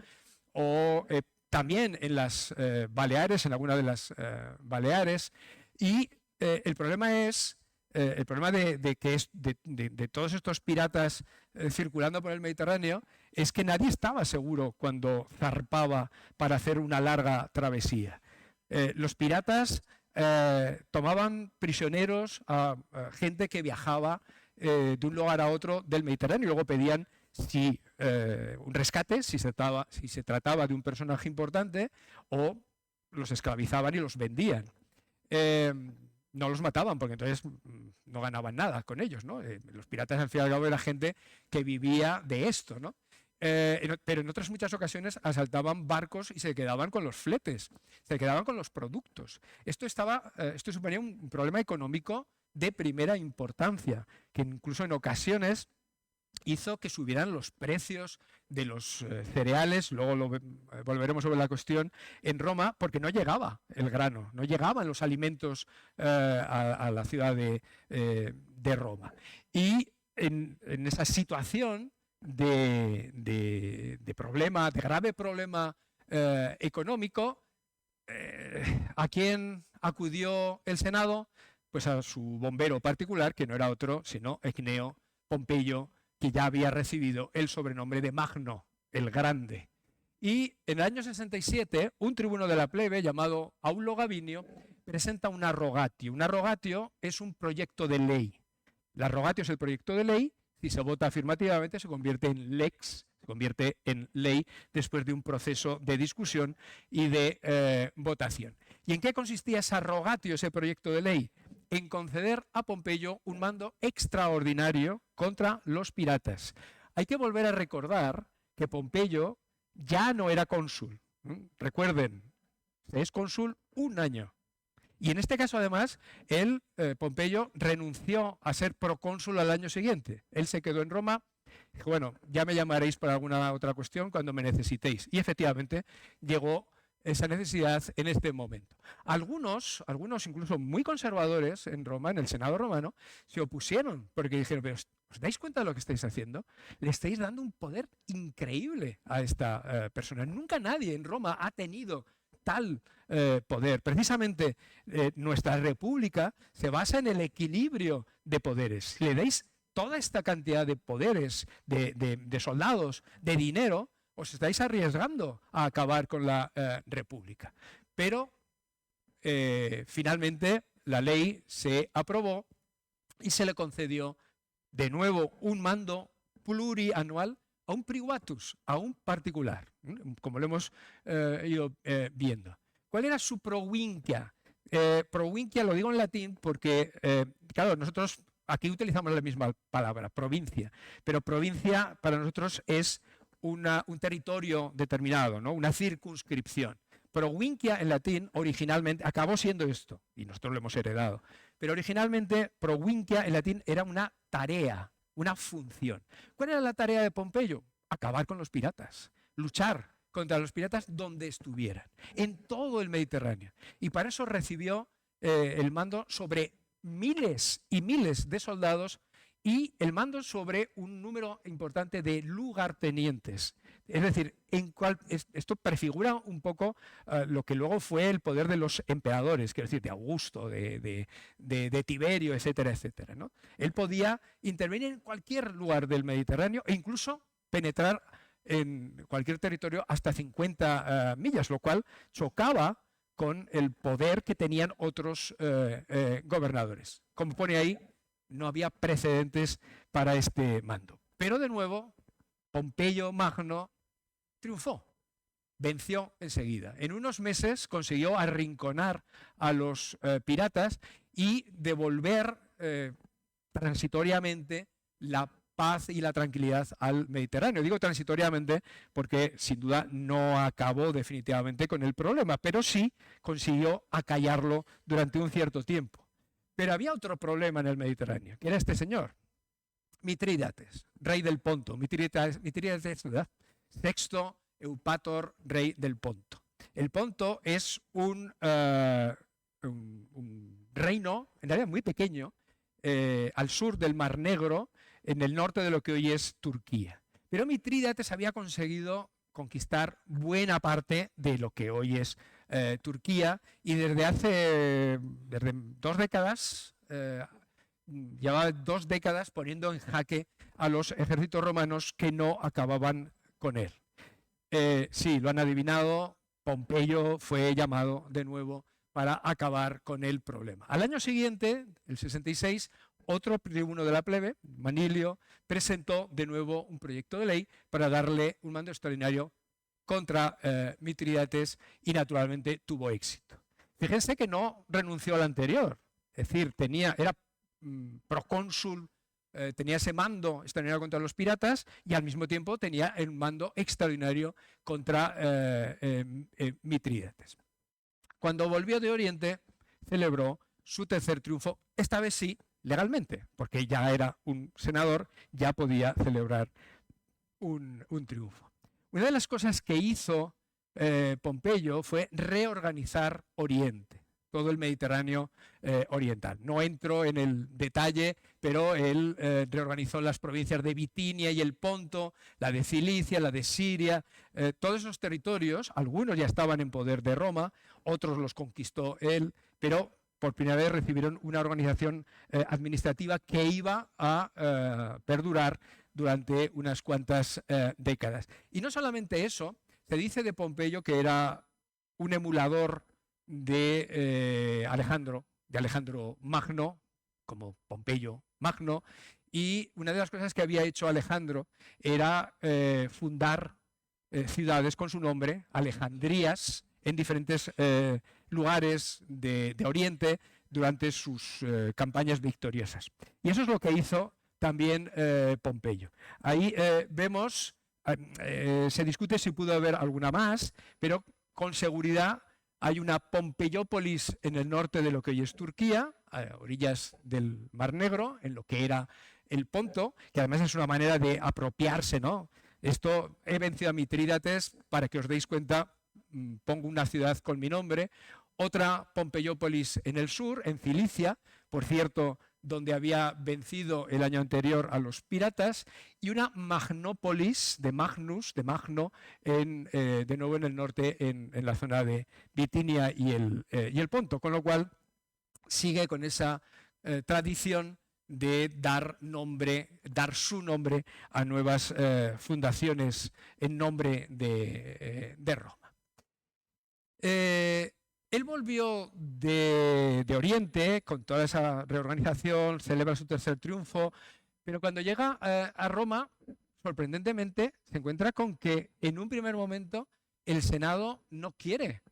o también en las Baleares, en alguna de las Baleares. Y el problema es, el problema de todos estos piratas circulando por el Mediterráneo es que nadie estaba seguro cuando zarpaba para hacer una larga travesía. Los piratas tomaban prisioneros a gente que viajaba de un lugar a otro del Mediterráneo y luego pedían un rescate si se trataba de un personaje importante, o los esclavizaban y los vendían. No los mataban porque entonces no ganaban nada con ellos, ¿no? Los piratas al fin y al cabo era gente que vivía de esto, ¿no? Pero en otras muchas ocasiones asaltaban barcos y se quedaban con los fletes, se quedaban con los productos. Esto suponía un problema económico de primera importancia, que incluso en ocasiones hizo que subieran los precios de los cereales, luego volveremos sobre la cuestión, en Roma, porque no llegaba el grano, no llegaban los alimentos a la ciudad de Roma. Y en esa situación de problema, de grave problema económico, ¿a quién acudió el Senado? Pues a su bombero particular, que no era otro sino Ecneo Pompeyo, que ya había recibido el sobrenombre de Magno, el Grande. Y en el año 67, un tribuno de la plebe llamado Aulo Gavinio presenta una rogatio. Una rogatio es un proyecto de ley. La rogatio es el proyecto de ley, si se vota afirmativamente se convierte en lex, Se convierte en ley después de un proceso de discusión y de votación. ¿Y en qué consistía esa rogatio, ese proyecto de ley? En conceder a Pompeyo un mando extraordinario contra los piratas. Hay que volver a recordar que Pompeyo ya no era cónsul. Recuerden, es cónsul un año. Y en este caso, además, él, Pompeyo, renunció a ser procónsul al año siguiente. Él se quedó en Roma. Dijo, bueno, ya me llamaréis para alguna otra cuestión cuando me necesitéis. Y efectivamente llegó esa necesidad en este momento. Algunos incluso muy conservadores en Roma, en el Senado romano, se opusieron porque dijeron, pero ¿os dais cuenta de lo que estáis haciendo? Le estáis dando un poder increíble a esta persona. Nunca nadie en Roma ha tenido tal poder. Precisamente nuestra república se basa en el equilibrio de poderes. Si le dais toda esta cantidad de poderes, de soldados, de dinero, os estáis arriesgando a acabar con la república. Pero finalmente la ley se aprobó y se le concedió de nuevo un mando plurianual a un privatus, a un particular, como lo hemos ido viendo. ¿Cuál era su provincia? Provincia lo digo en latín porque, claro, nosotros aquí utilizamos la misma palabra, provincia, pero provincia para nosotros es un territorio determinado, ¿no? Una circunscripción. Provincia en latín originalmente acabó siendo esto, y nosotros lo hemos heredado, pero originalmente provincia en latín era una tarea, una función. ¿Cuál era la tarea de Pompeyo? Acabar con los piratas, luchar contra los piratas donde estuvieran, en todo el Mediterráneo. Y para eso recibió el mando sobre miles y miles de soldados y el mando sobre un número importante de lugartenientes. Es decir, esto prefigura un poco lo que luego fue el poder de los emperadores, quiero decir, de Augusto, de Tiberio, etcétera, etcétera, ¿no? Él podía intervenir en cualquier lugar del Mediterráneo e incluso penetrar en cualquier territorio hasta 50 millas, lo cual chocaba con el poder que tenían otros gobernadores. Como pone ahí, no había precedentes para este mando. Pero de nuevo, Pompeyo Magno triunfó, venció enseguida. En unos meses consiguió arrinconar a los piratas y devolver transitoriamente la paz y la tranquilidad al Mediterráneo. Digo transitoriamente porque sin duda no acabó definitivamente con el problema, pero sí consiguió acallarlo durante un cierto tiempo. Pero había otro problema en el Mediterráneo, que era este señor, Mitrídates, rey del Ponto. Mitrídates, Sexto Eupator, rey del Ponto. El Ponto es un reino, en realidad muy pequeño, al sur del Mar Negro, en el norte de lo que hoy es Turquía. Pero Mitrídates había conseguido conquistar buena parte de lo que hoy es Turquía y desde 2 décadas, llevaba 2 décadas poniendo en jaque a los ejércitos romanos que no acababan con él. Sí, lo han adivinado, Pompeyo fue llamado de nuevo para acabar con el problema. Al año siguiente, el 66, otro tribuno de la plebe, Manilio, presentó de nuevo un proyecto de ley para darle un mando extraordinario contra Mitrídates y naturalmente tuvo éxito. Fíjense que no renunció al anterior, es decir, era procónsul, tenía ese mando extraordinario contra los piratas y al mismo tiempo tenía el mando extraordinario contra Mitrídates. Cuando volvió de Oriente, celebró su tercer triunfo, esta vez sí, legalmente, porque ya era un senador, ya podía celebrar un triunfo. Una de las cosas que hizo Pompeyo fue reorganizar Oriente, todo el Mediterráneo oriental. No entro en el detalle, pero él reorganizó las provincias de Bitinia y el Ponto, la de Cilicia, la de Siria, todos esos territorios, algunos ya estaban en poder de Roma, otros los conquistó él, pero por primera vez recibieron una organización administrativa que iba a perdurar durante unas cuantas décadas. Y no solamente eso, se dice de Pompeyo que era un emulador de Alejandro Magno, como Pompeyo Magno, y una de las cosas que había hecho Alejandro era fundar ciudades con su nombre, Alejandrías, en diferentes lugares de Oriente durante sus campañas victoriosas. Y eso es lo que hizo también Pompeyo. Ahí vemos, se discute si pudo haber alguna más, pero con seguridad hay una Pompeyópolis en el norte de lo que hoy es Turquía, a orillas del Mar Negro, en lo que era el Ponto, que además es una manera de apropiarse, ¿no? Esto, he vencido a Mitrídates, para que os deis cuenta, pongo una ciudad con mi nombre. Otra Pompeyópolis en el sur, en Cilicia, por cierto, donde había vencido el año anterior a los piratas, y una Magnópolis de Magnus, de Magno, de nuevo en el norte, en la zona de Bitinia y el Ponto, con lo cual sigue con esa tradición de dar su nombre a nuevas fundaciones en nombre de Roma. Él volvió de Oriente con toda esa reorganización, celebra su tercer triunfo, pero cuando llega a Roma, sorprendentemente, se encuentra con que en un primer momento el Senado no quiere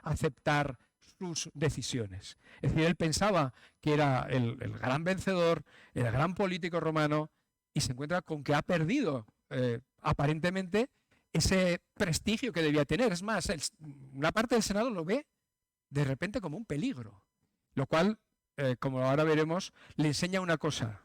aceptar sus decisiones. Es decir, él pensaba que era el gran vencedor, el gran político romano, y se encuentra con que ha perdido aparentemente ese prestigio que debía tener. Es más, una parte del Senado lo ve de repente como un peligro, lo cual, como ahora veremos, le enseña una cosa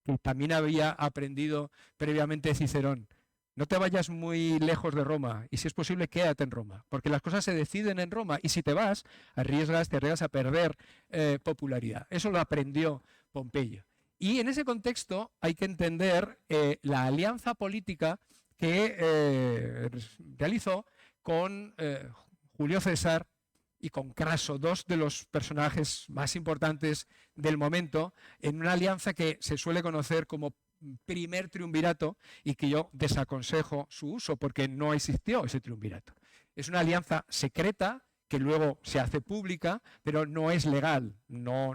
que también había aprendido previamente Cicerón: no te vayas muy lejos de Roma, y si es posible quédate en Roma, porque las cosas se deciden en Roma, y si te vas, te arriesgas a perder popularidad. Eso lo aprendió Pompeyo. Y en ese contexto hay que entender la alianza política que realizó con Julio César y con Craso, dos de los personajes más importantes del momento, en una alianza que se suele conocer como primer triunvirato, y que yo desaconsejo su uso porque no existió ese triunvirato. Es una alianza secreta que luego se hace pública, pero no es legal, no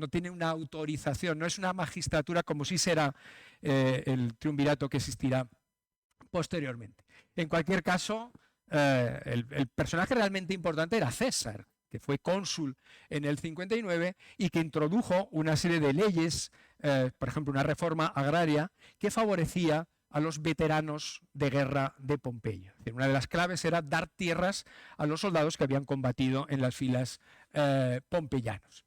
tiene una autorización, no es una magistratura como sí será el triunvirato que existirá posteriormente. En cualquier caso, el personaje realmente importante era César, que fue cónsul en el 59 y que introdujo una serie de leyes, por ejemplo, una reforma agraria que favorecía a los veteranos de guerra de Pompeyo. Es decir, una de las claves era dar tierras a los soldados que habían combatido en las filas pompeyanas.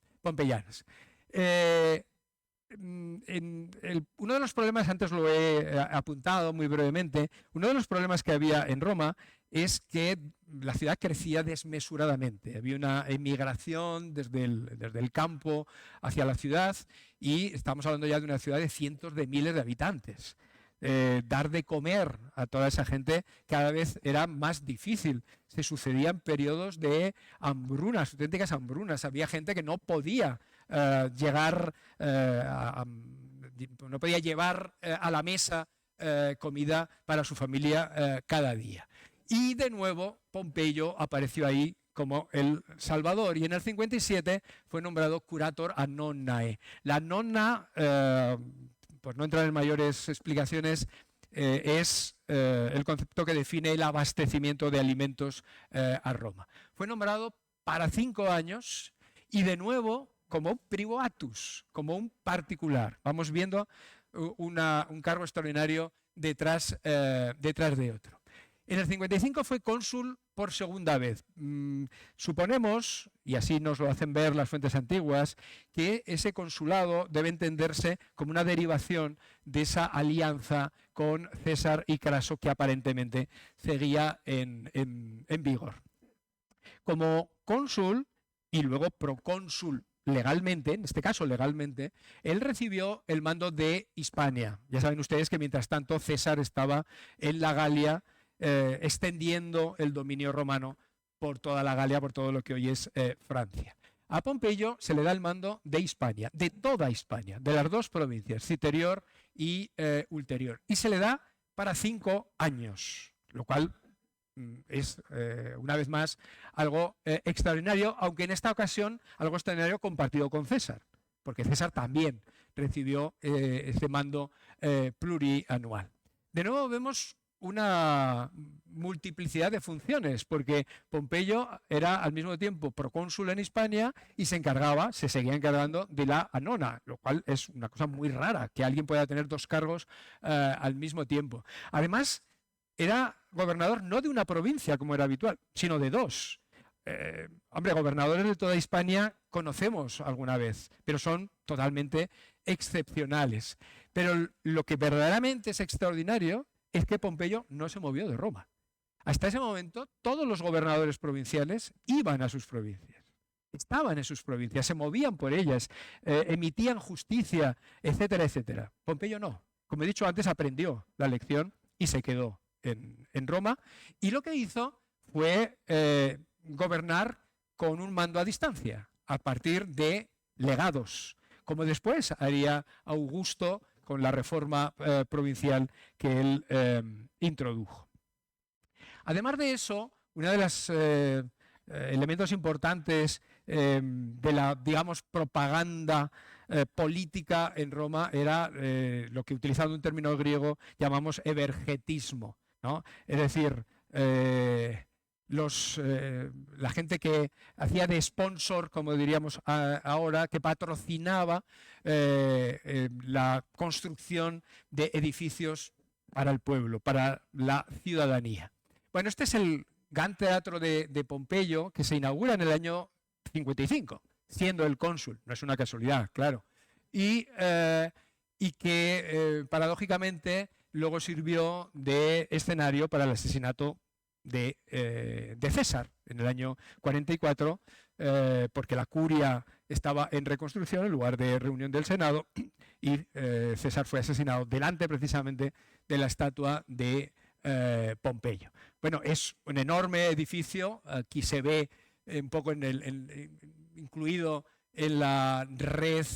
Uno de los problemas, antes lo he apuntado muy brevemente, uno de los problemas que había en Roma es que la ciudad crecía desmesuradamente. Había una emigración desde el campo hacia la ciudad, y estamos hablando ya de una ciudad de cientos de miles de habitantes. Dar de comer a toda esa gente cada vez era más difícil. Se sucedían periodos de hambrunas, auténticas hambrunas. Había gente que no podía llevar a la mesa comida para su familia cada día. Y de nuevo Pompeyo apareció ahí como el salvador, y en el 57 fue nombrado curator a nonnae. La nonna, por no entrar en mayores explicaciones, es el concepto que define el abastecimiento de alimentos a Roma. Fue nombrado para 5 años y de nuevo como un privatus, como un particular. Vamos viendo un cargo extraordinario detrás de otro. En el 55 fue cónsul por segunda vez. Suponemos, y así nos lo hacen ver las fuentes antiguas, que ese consulado debe entenderse como una derivación de esa alianza con César y Craso que aparentemente seguía en vigor. Como cónsul y luego procónsul legalmente, en este caso legalmente, él recibió el mando de Hispania. Ya saben ustedes que mientras tanto César estaba en la Galia, extendiendo el dominio romano por toda la Galia, por todo lo que hoy es Francia. A Pompeyo se le da el mando de Hispania, de toda Hispania, de las dos provincias, Citerior y Ulterior. Y se le da para 5 años, lo cual es, una vez más, algo extraordinario, aunque en esta ocasión algo extraordinario compartido con César, porque César también recibió este mando plurianual. De nuevo vemos una multiplicidad de funciones, porque Pompeyo era al mismo tiempo procónsul en Hispania y se seguía encargando de la Annona, lo cual es una cosa muy rara, que alguien pueda tener dos cargos al mismo tiempo. Además, era gobernador no de una provincia, como era habitual, sino de dos. Hombre, gobernadores de toda Hispania conocemos alguna vez, pero son totalmente excepcionales. Pero lo que verdaderamente es extraordinario es que Pompeyo no se movió de Roma. Hasta ese momento, todos los gobernadores provinciales iban a sus provincias, estaban en sus provincias, se movían por ellas, emitían justicia, etcétera, etcétera. Pompeyo no. Como he dicho antes, aprendió la lección y se quedó en Roma. Y lo que hizo fue gobernar con un mando a distancia, a partir de legados, como después haría Augusto con la reforma provincial que él introdujo. Además de eso, uno de los elementos importantes de la, digamos, propaganda política en Roma era lo que, utilizando un término griego, llamamos evergetismo, ¿no? Es decir, la gente que hacía de sponsor, como diríamos ahora, que patrocinaba la construcción de edificios para el pueblo, para la ciudadanía. Bueno, este es el Gran Teatro de Pompeyo, que se inaugura en el año 55, siendo el cónsul. No es una casualidad, claro. Y que, paradójicamente, luego sirvió de escenario para el asesinato de César en el año 44, porque la curia estaba en reconstrucción en lugar de reunión del Senado, y César fue asesinado delante precisamente de la estatua de Pompeyo. Bueno, es un enorme edificio, aquí se ve un poco incluido en la red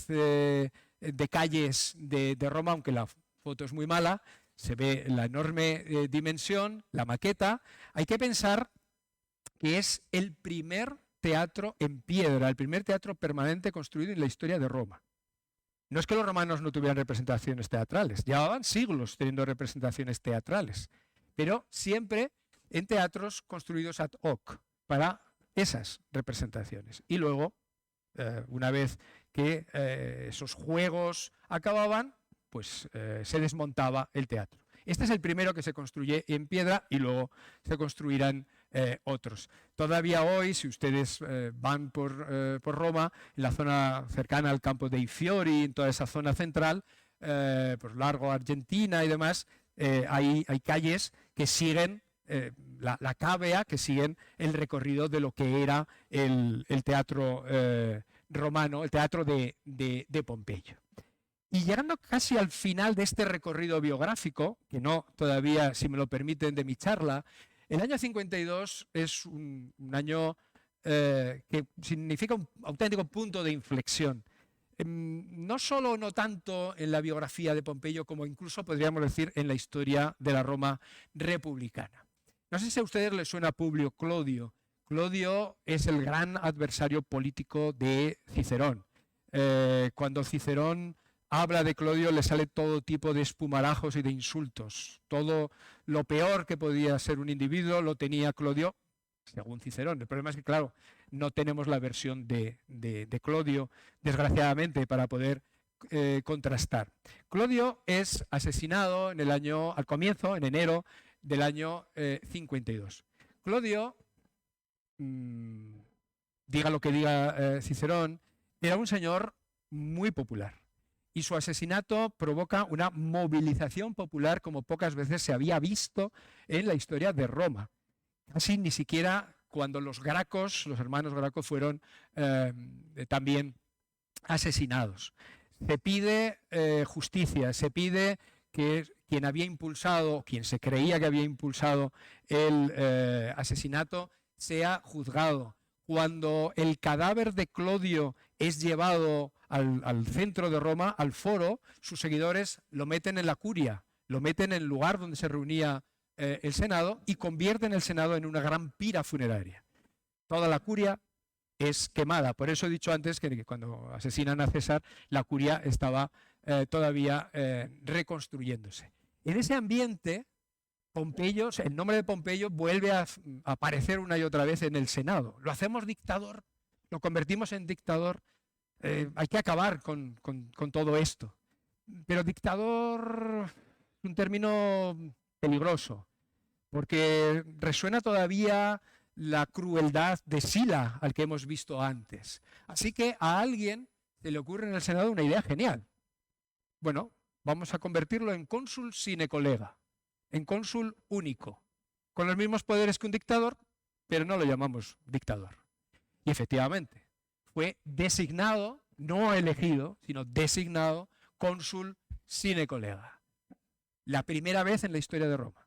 de calles de Roma, aunque la foto es muy mala. Se ve la enorme dimensión, la maqueta. Hay que pensar que es el primer teatro en piedra, el primer teatro permanente construido en la historia de Roma. No es que los romanos no tuvieran representaciones teatrales, llevaban siglos teniendo representaciones teatrales, pero siempre en teatros construidos ad hoc para esas representaciones. Y luego, una vez que esos juegos acababan, pues se desmontaba el teatro. Este es el primero que se construye en piedra y luego se construirán otros. Todavía hoy, si ustedes van por Roma, en la zona cercana al campo dei Fiori, en toda esa zona central, por Largo Argentina y demás, hay calles que siguen la cavea, que siguen el recorrido de lo que era el teatro romano, el teatro de Pompeyo. Y llegando casi al final de este recorrido biográfico, que no todavía, si me lo permiten, de mi charla, el año 52 es un año que significa un auténtico punto de inflexión. No solo, no tanto en la biografía de Pompeyo, como incluso podríamos decir en la historia de la Roma republicana. No sé si a ustedes les suena Publio Clodio. Clodio es el gran adversario político de Cicerón. Cuando Cicerón habla de Clodio, le sale todo tipo de espumarajos y de insultos. Todo lo peor que podía ser un individuo lo tenía Clodio, según Cicerón. El problema es que, claro, no tenemos la versión de Clodio, desgraciadamente, para poder contrastar. Clodio es asesinado al comienzo, en enero del año 52. Clodio, diga lo que diga Cicerón, era un señor muy popular. Y su asesinato provoca una movilización popular como pocas veces se había visto en la historia de Roma. Casi ni siquiera cuando los hermanos Graco fueron también asesinados. Se pide justicia, se pide que quien se creía que había impulsado el asesinato sea juzgado. Cuando el cadáver de Clodio es llevado al centro de Roma, al foro, sus seguidores lo meten en la curia, lo meten en el lugar donde se reunía el Senado y convierten el Senado en una gran pira funeraria. Toda la curia es quemada. Por eso he dicho antes que cuando asesinan a César, la curia estaba todavía reconstruyéndose. En ese ambiente, Pompeyo, el nombre de Pompeyo vuelve a aparecer una y otra vez en el Senado. Lo hacemos dictador, lo convertimos en dictador. Hay que acabar con todo esto. Pero dictador es un término peligroso, porque resuena todavía la crueldad de Sila, al que hemos visto antes. Así que a alguien se le ocurre en el Senado una idea genial. Bueno, vamos a convertirlo en cónsul sine collega, en cónsul único, con los mismos poderes que un dictador, pero no lo llamamos dictador. Y efectivamente, fue designado, no elegido, sino designado cónsul sine collega. La primera vez en la historia de Roma.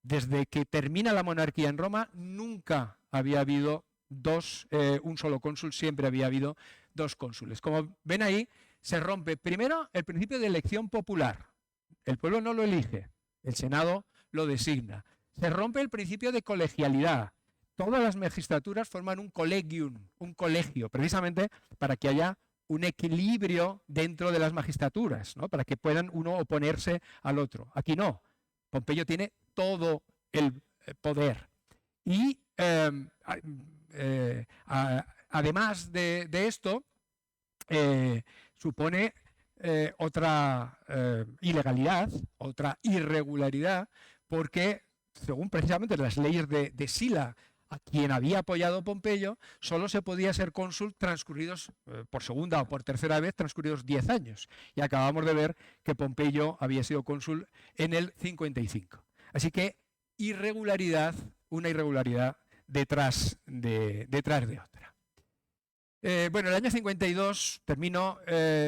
Desde que termina la monarquía en Roma, nunca había habido un solo cónsul, siempre había habido dos cónsules. Como ven ahí, se rompe primero el principio de elección popular. El pueblo no lo elige, el Senado lo designa. Se rompe el principio de colegialidad. Todas las magistraturas forman un collegium, un colegio, precisamente para que haya un equilibrio dentro de las magistraturas, ¿no? Para que puedan uno oponerse al otro. Aquí no. Pompeyo tiene todo el poder. Y además de esto, supone otra ilegalidad, otra irregularidad, porque según precisamente las leyes de Sila, a quien había apoyado Pompeyo, solo se podía ser cónsul transcurridos, por segunda o por tercera vez, transcurridos 10 años. Y acabamos de ver que Pompeyo había sido cónsul en el 55. Así que irregularidad, una irregularidad detrás de otra. Bueno, el año 52 terminó,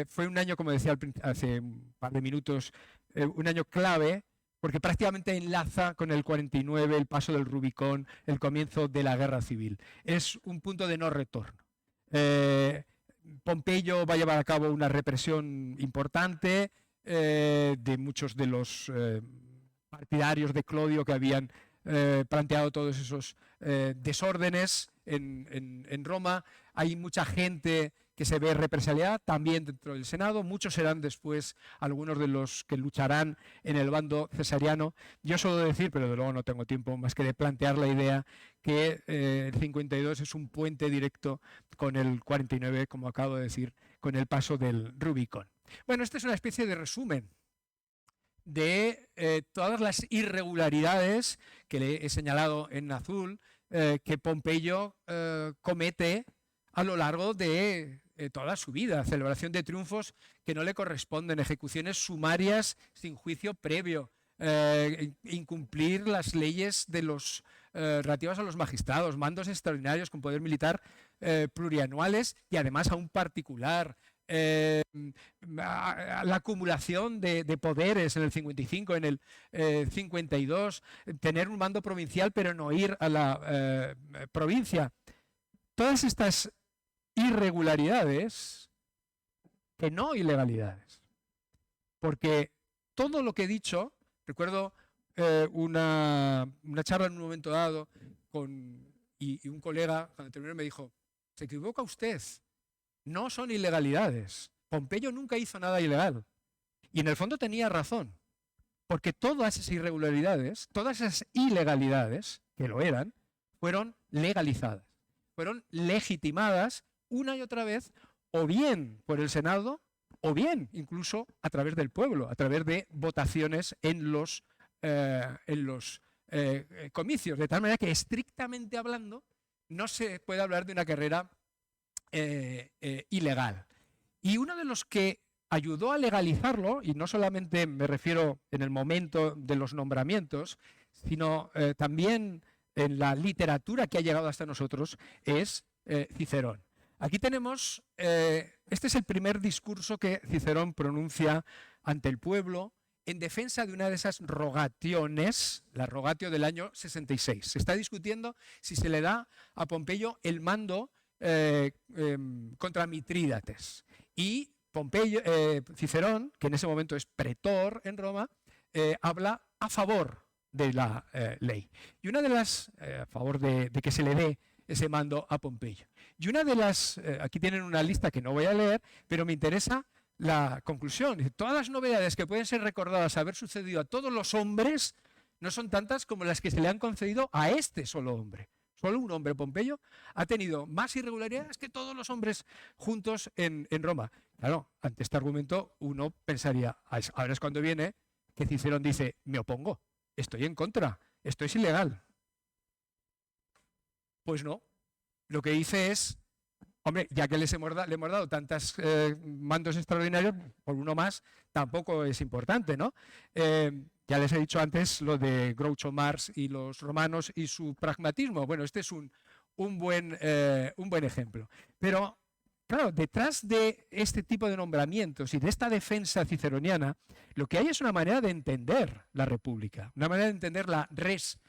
fue un año, como decía hace un par de minutos, un año clave, porque prácticamente enlaza con el 49, el paso del Rubicón, el comienzo de la guerra civil. Es un punto de no retorno. Pompeyo va a llevar a cabo una represión importante de muchos de los partidarios de Clodio que habían planteado todos esos desórdenes en Roma. Hay mucha gente que se ve represaliada también dentro del Senado. Muchos serán después algunos de los que lucharán en el bando cesariano. Yo suelo decir, pero de luego no tengo tiempo más que de plantear la idea, que el 52 es un puente directo con el 49, como acabo de decir, con el paso del Rubicón. Bueno, esta es una especie de resumen de todas las irregularidades que le he señalado en azul que Pompeyo comete a lo largo de toda su vida. Celebración de triunfos que no le corresponden, ejecuciones sumarias sin juicio previo, incumplir las leyes de los relativas a los magistrados, mandos extraordinarios con poder militar plurianuales y además a un particular. La acumulación de poderes en el 55, en el 52, tener un mando provincial pero no ir a la provincia. Todas estas irregularidades, que no ilegalidades, porque todo lo que he dicho, recuerdo una charla en un momento dado y un colega cuando terminó me dijo: se equivoca usted. No son ilegalidades. Pompeyo nunca hizo nada ilegal. Y en el fondo tenía razón. Porque todas esas irregularidades, todas esas ilegalidades, que lo eran, fueron legalizadas. Fueron legitimadas una y otra vez, o bien por el Senado, o bien incluso a través del pueblo, a través de votaciones en los comicios. De tal manera que, estrictamente hablando, no se puede hablar de una carrera ilegal. Y uno de los que ayudó a legalizarlo, y no solamente me refiero en el momento de los nombramientos, sino también en la literatura que ha llegado hasta nosotros, es Cicerón. Aquí tenemos, este es el primer discurso que Cicerón pronuncia ante el pueblo en defensa de una de esas rogationes, la rogatio del año 66. Se está discutiendo si se le da a Pompeyo el mando contra Mitrídates. Y Cicerón, que en ese momento es pretor en Roma, habla a favor de la ley. Y una de las, a favor de que se le dé ese mando a Pompeyo. Y una de las, aquí tienen una lista que no voy a leer, pero me interesa la conclusión. Dice, todas las novedades que pueden ser recordadas haber sucedido a todos los hombres no son tantas como las que se le han concedido a este solo hombre. Solo un hombre, Pompeyo, ha tenido más irregularidades que todos los hombres juntos en Roma. Claro, ante este argumento uno pensaría, ahora es cuando viene que Cicerón dice, me opongo, estoy en contra, esto es ilegal. Pues no, lo que dice es, hombre, ya que le hemos dado tantos mandos extraordinarios, por uno más tampoco es importante, ¿no? Ya les he dicho antes lo de Groucho Marx y los romanos y su pragmatismo. Bueno, este es un buen ejemplo. Pero, claro, detrás de este tipo de nombramientos y de esta defensa ciceroniana, lo que hay es una manera de entender la República, una manera de entender la res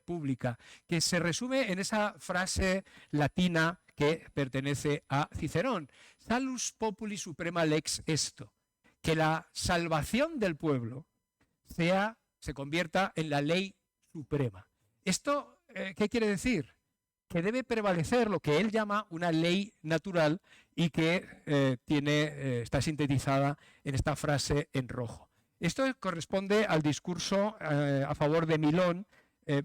pública, que se resume en esa frase latina que pertenece a Cicerón, salus populi suprema lex esto, que la salvación del pueblo se convierta en la ley suprema. ¿Esto qué quiere decir? Que debe prevalecer lo que él llama una ley natural y que está sintetizada en esta frase en rojo. Esto corresponde al discurso a favor de Milón.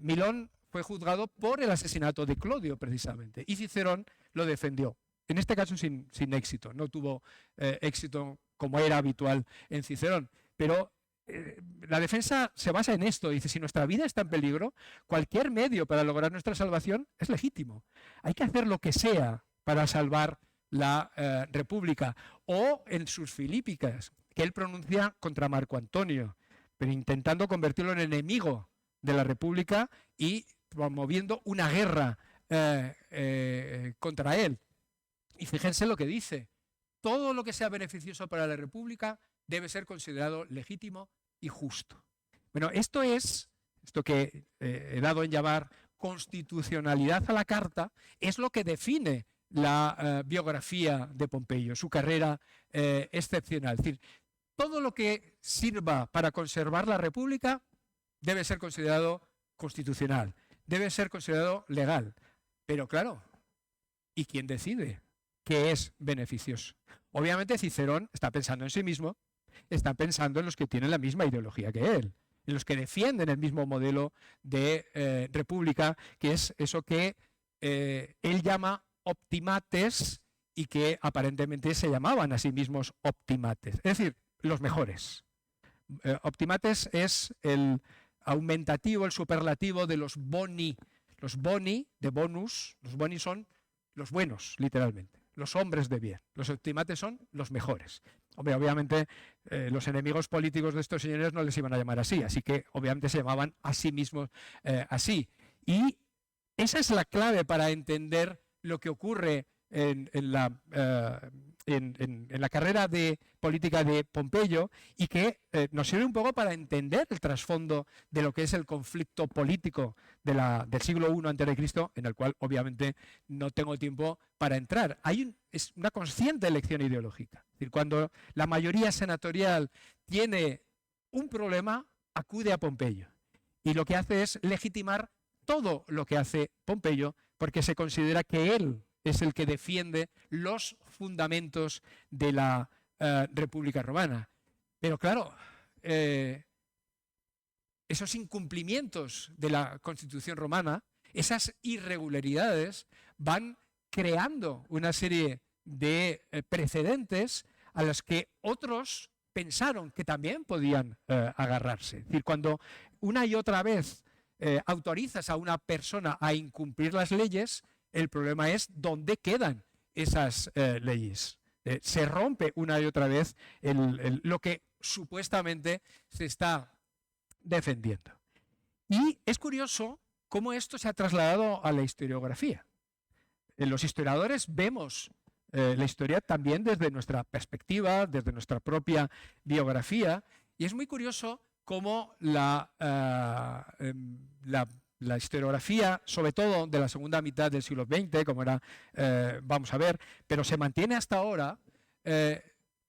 Milón fue juzgado por el asesinato de Clodio, precisamente, y Cicerón lo defendió. En este caso sin éxito, no tuvo éxito como era habitual en Cicerón, pero la defensa se basa en esto. Dice, si nuestra vida está en peligro, cualquier medio para lograr nuestra salvación es legítimo. Hay que hacer lo que sea para salvar la República. O en sus Filípicas, que él pronuncia contra Marco Antonio, pero intentando convertirlo en enemigo de la República y promoviendo una guerra contra él. Y fíjense lo que dice, todo lo que sea beneficioso para la República debe ser considerado legítimo y justo. Bueno, esto que he dado en llamar constitucionalidad a la carta, es lo que define la biografía de Pompeyo, su carrera excepcional. Es decir, todo lo que sirva para conservar la República debe ser considerado constitucional, debe ser considerado legal. Pero claro, ¿y quién decide qué es beneficioso? Obviamente Cicerón está pensando en sí mismo, está pensando en los que tienen la misma ideología que él, en los que defienden el mismo modelo de república, que es eso que él llama optimates y que aparentemente se llamaban a sí mismos optimates, es decir, los mejores. Optimates es el aumentativo, el superlativo de los boni. Los boni, de bonus, los boni son los buenos, literalmente, los hombres de bien. Los optimates son los mejores. Hombre, obviamente los enemigos políticos de estos señores no les iban a llamar así que obviamente se llamaban a sí mismos así. Y esa es la clave para entender lo que ocurre en la carrera de política de Pompeyo y que nos sirve un poco para entender el trasfondo de lo que es el conflicto político del siglo I a.C., en el cual obviamente no tengo tiempo para entrar. Es una consciente elección ideológica. Es decir, cuando la mayoría senatorial tiene un problema, acude a Pompeyo. Y lo que hace es legitimar todo lo que hace Pompeyo porque se considera que él es el que defiende los fundamentos de la República Romana. Pero claro, esos incumplimientos de la Constitución romana, esas irregularidades, van creando una serie de precedentes a los que otros pensaron que también podían agarrarse. Es decir, cuando una y otra vez autorizas a una persona a incumplir las leyes, el problema es dónde quedan esas leyes. Se rompe una y otra vez lo que supuestamente se está defendiendo. Y es curioso cómo esto se ha trasladado a la historiografía. Los historiadores vemos la historia también desde nuestra perspectiva, desde nuestra propia biografía, y es muy curioso cómo la historiografía, sobre todo de la segunda mitad del siglo XX, como era, vamos a ver, pero se mantiene hasta ahora,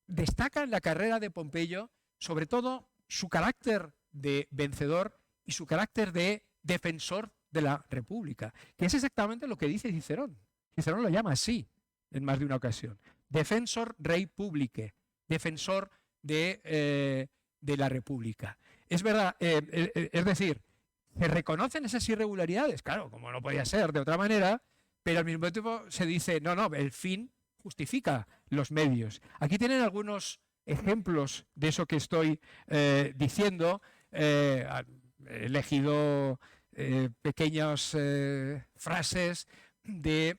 destaca en la carrera de Pompeyo, sobre todo su carácter de vencedor y su carácter de defensor de la República, que es exactamente lo que dice Cicerón. Cicerón lo llama así en más de una ocasión. Defensor rei publicae, defensor de la República. Es verdad, es decir, ¿se reconocen esas irregularidades? Claro, como no podía ser de otra manera, pero al mismo tiempo se dice, no, el fin justifica los medios. Aquí tienen algunos ejemplos de eso que estoy diciendo. He elegido pequeñas frases de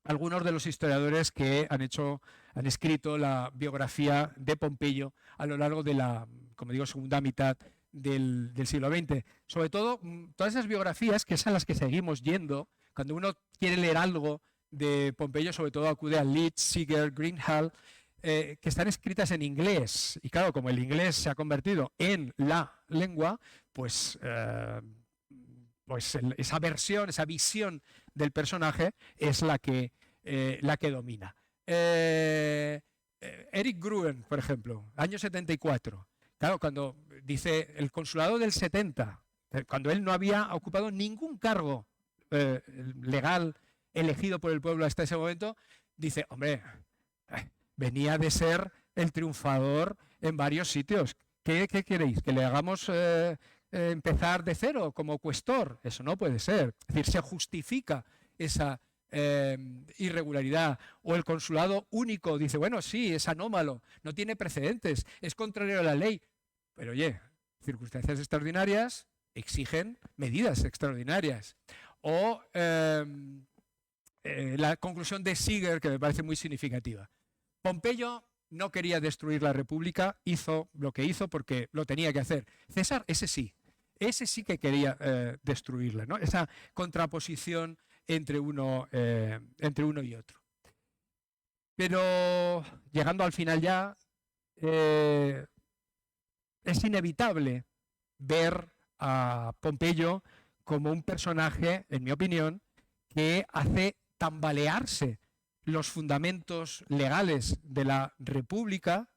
algunos de los historiadores que han escrito la biografía de Pompeyo a lo largo de la, como digo, segunda mitad del siglo XX. Sobre todo, todas esas biografías, que son las que seguimos yendo, cuando uno quiere leer algo de Pompeyo, sobre todo acude a Leeds, Seeger, Greenhalgh, que están escritas en inglés. Y claro, como el inglés se ha convertido en la lengua, pues esa versión, esa visión del personaje es la que domina. Eric Gruen, por ejemplo, año 74. Claro, cuando dice el consulado del 70, cuando él no había ocupado ningún cargo legal elegido por el pueblo hasta ese momento, dice, hombre, venía de ser el triunfador en varios sitios. ¿Qué queréis? ¿Que le hagamos empezar de cero como cuestor? Eso no puede ser. Es decir, se justifica esa irregularidad. O el consulado único dice, bueno, sí, es anómalo, no tiene precedentes, es contrario a la ley. Pero oye, circunstancias extraordinarias exigen medidas extraordinarias. O la conclusión de Seeger, que me parece muy significativa. Pompeyo no quería destruir la República, hizo lo que hizo porque lo tenía que hacer. César, ese sí que quería destruirla, ¿no? Esa contraposición entre uno y otro. Pero llegando al final ya, es inevitable ver a Pompeyo como un personaje, en mi opinión, que hace tambalearse los fundamentos legales de la República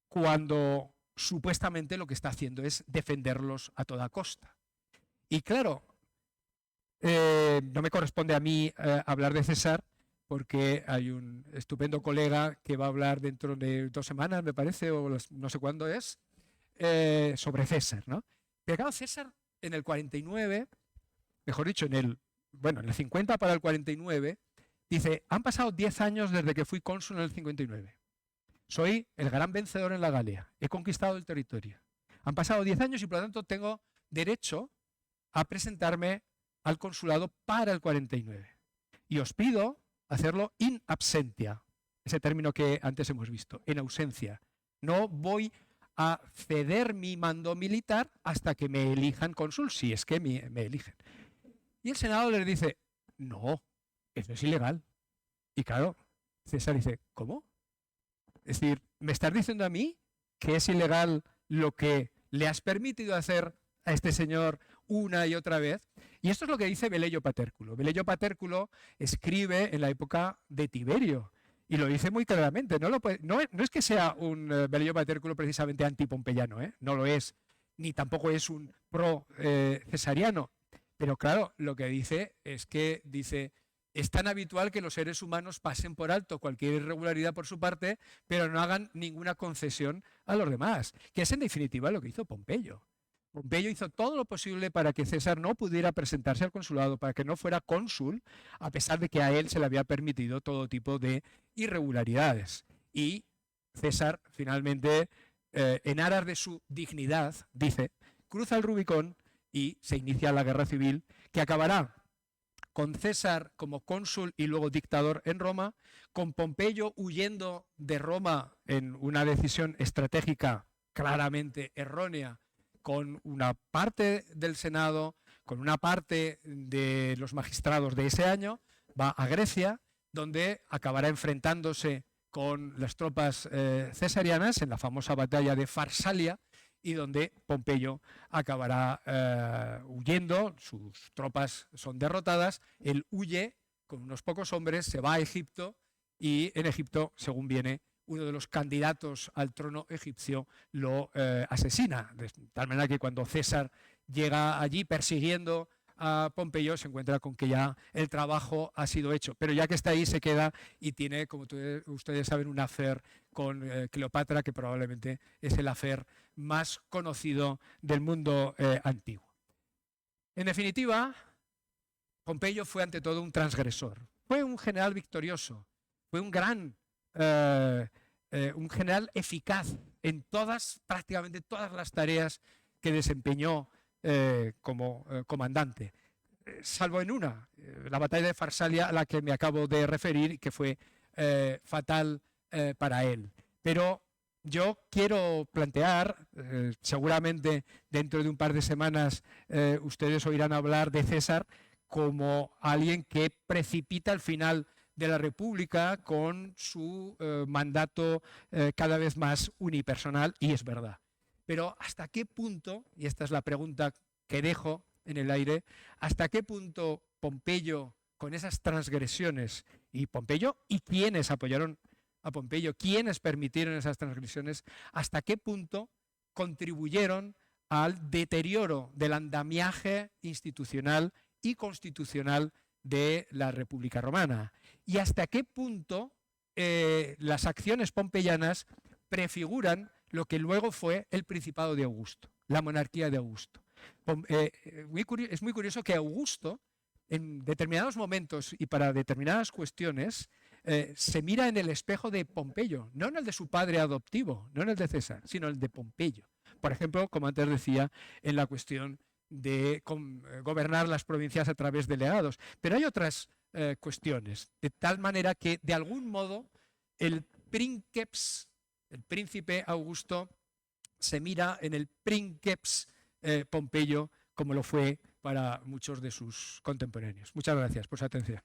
cuando supuestamente lo que está haciendo es defenderlos a toda costa. Y claro, no me corresponde a mí hablar de César, porque hay un estupendo colega que va a hablar dentro de 2 semanas, me parece, o no sé cuándo es, sobre César, ¿no? Pero claro, César en el 49, mejor dicho, en el 50 para el 49, dice, han pasado 10 años desde que fui cónsul en el 59. Soy el gran vencedor en la Galia, he conquistado el territorio. Han pasado 10 años y por lo tanto tengo derecho a presentarme al consulado para el 49. Y os pido hacerlo in absentia, ese término que antes hemos visto, en ausencia. No voy a ceder mi mando militar hasta que me elijan cónsul, si es que me eligen. Y el Senado les dice, no, eso es ilegal. Y claro, César dice, ¿cómo? Es decir, ¿me estás diciendo a mí que es ilegal lo que le has permitido hacer a este señor una y otra vez? Y esto es lo que dice Velleio Paterculo. Velleio Paterculo escribe en la época de Tiberio y lo dice muy claramente. No es que sea un Velleio Paterculo precisamente antipompeyano, no lo es, ni tampoco es un pro-cesariano. Pero claro, lo que dice es que es tan habitual que los seres humanos pasen por alto cualquier irregularidad por su parte, pero no hagan ninguna concesión a los demás, que es en definitiva lo que hizo Pompeyo. Pompeyo hizo todo lo posible para que César no pudiera presentarse al consulado, para que no fuera cónsul, a pesar de que a él se le había permitido todo tipo de irregularidades. Y César, finalmente, en aras de su dignidad, dice, cruza el Rubicón y se inicia la guerra civil, que acabará con César como cónsul y luego dictador en Roma, con Pompeyo huyendo de Roma en una decisión estratégica claramente errónea, con una parte del Senado, con una parte de los magistrados de ese año, va a Grecia, donde acabará enfrentándose con las tropas cesarianas en la famosa batalla de Farsalia, y donde Pompeyo acabará huyendo, sus tropas son derrotadas, él huye con unos pocos hombres, se va a Egipto y en Egipto, según viene, uno de los candidatos al trono egipcio lo asesina, de tal manera que cuando César llega allí persiguiendo a Pompeyo, se encuentra con que ya el trabajo ha sido hecho. Pero ya que está ahí, se queda y tiene, como ustedes saben, un affair con Cleopatra, que probablemente es el affair más conocido del mundo antiguo. En definitiva, Pompeyo fue ante todo un transgresor. Fue un general victorioso. Fue un general eficaz en prácticamente todas las tareas que desempeñó como comandante, salvo en una, la batalla de Farsalia, a la que me acabo de referir, que fue fatal para él. Pero yo quiero plantear, seguramente dentro de un par de semanas ustedes oirán hablar de César como alguien que precipita el final de la República con su mandato cada vez más unipersonal, y es verdad. Pero ¿hasta qué punto, y esta es la pregunta que dejo en el aire, hasta qué punto Pompeyo, con esas transgresiones, y Pompeyo y quienes apoyaron a Pompeyo, quienes permitieron esas transgresiones, hasta qué punto contribuyeron al deterioro del andamiaje institucional y constitucional de la República Romana? Y hasta qué punto las acciones pompeyanas prefiguran lo que luego fue el Principado de Augusto, la monarquía de Augusto. Es muy curioso que Augusto, en determinados momentos y para determinadas cuestiones, se mira en el espejo de Pompeyo, no en el de su padre adoptivo, no en el de César, sino el de Pompeyo. Por ejemplo, como antes decía, en la cuestión de gobernar las provincias a través de legados. Pero hay otras cuestiones, de tal manera que, de algún modo, el princeps, el príncipe Augusto, se mira en el princeps Pompeyo, como lo fue para muchos de sus contemporáneos. Muchas gracias por su atención.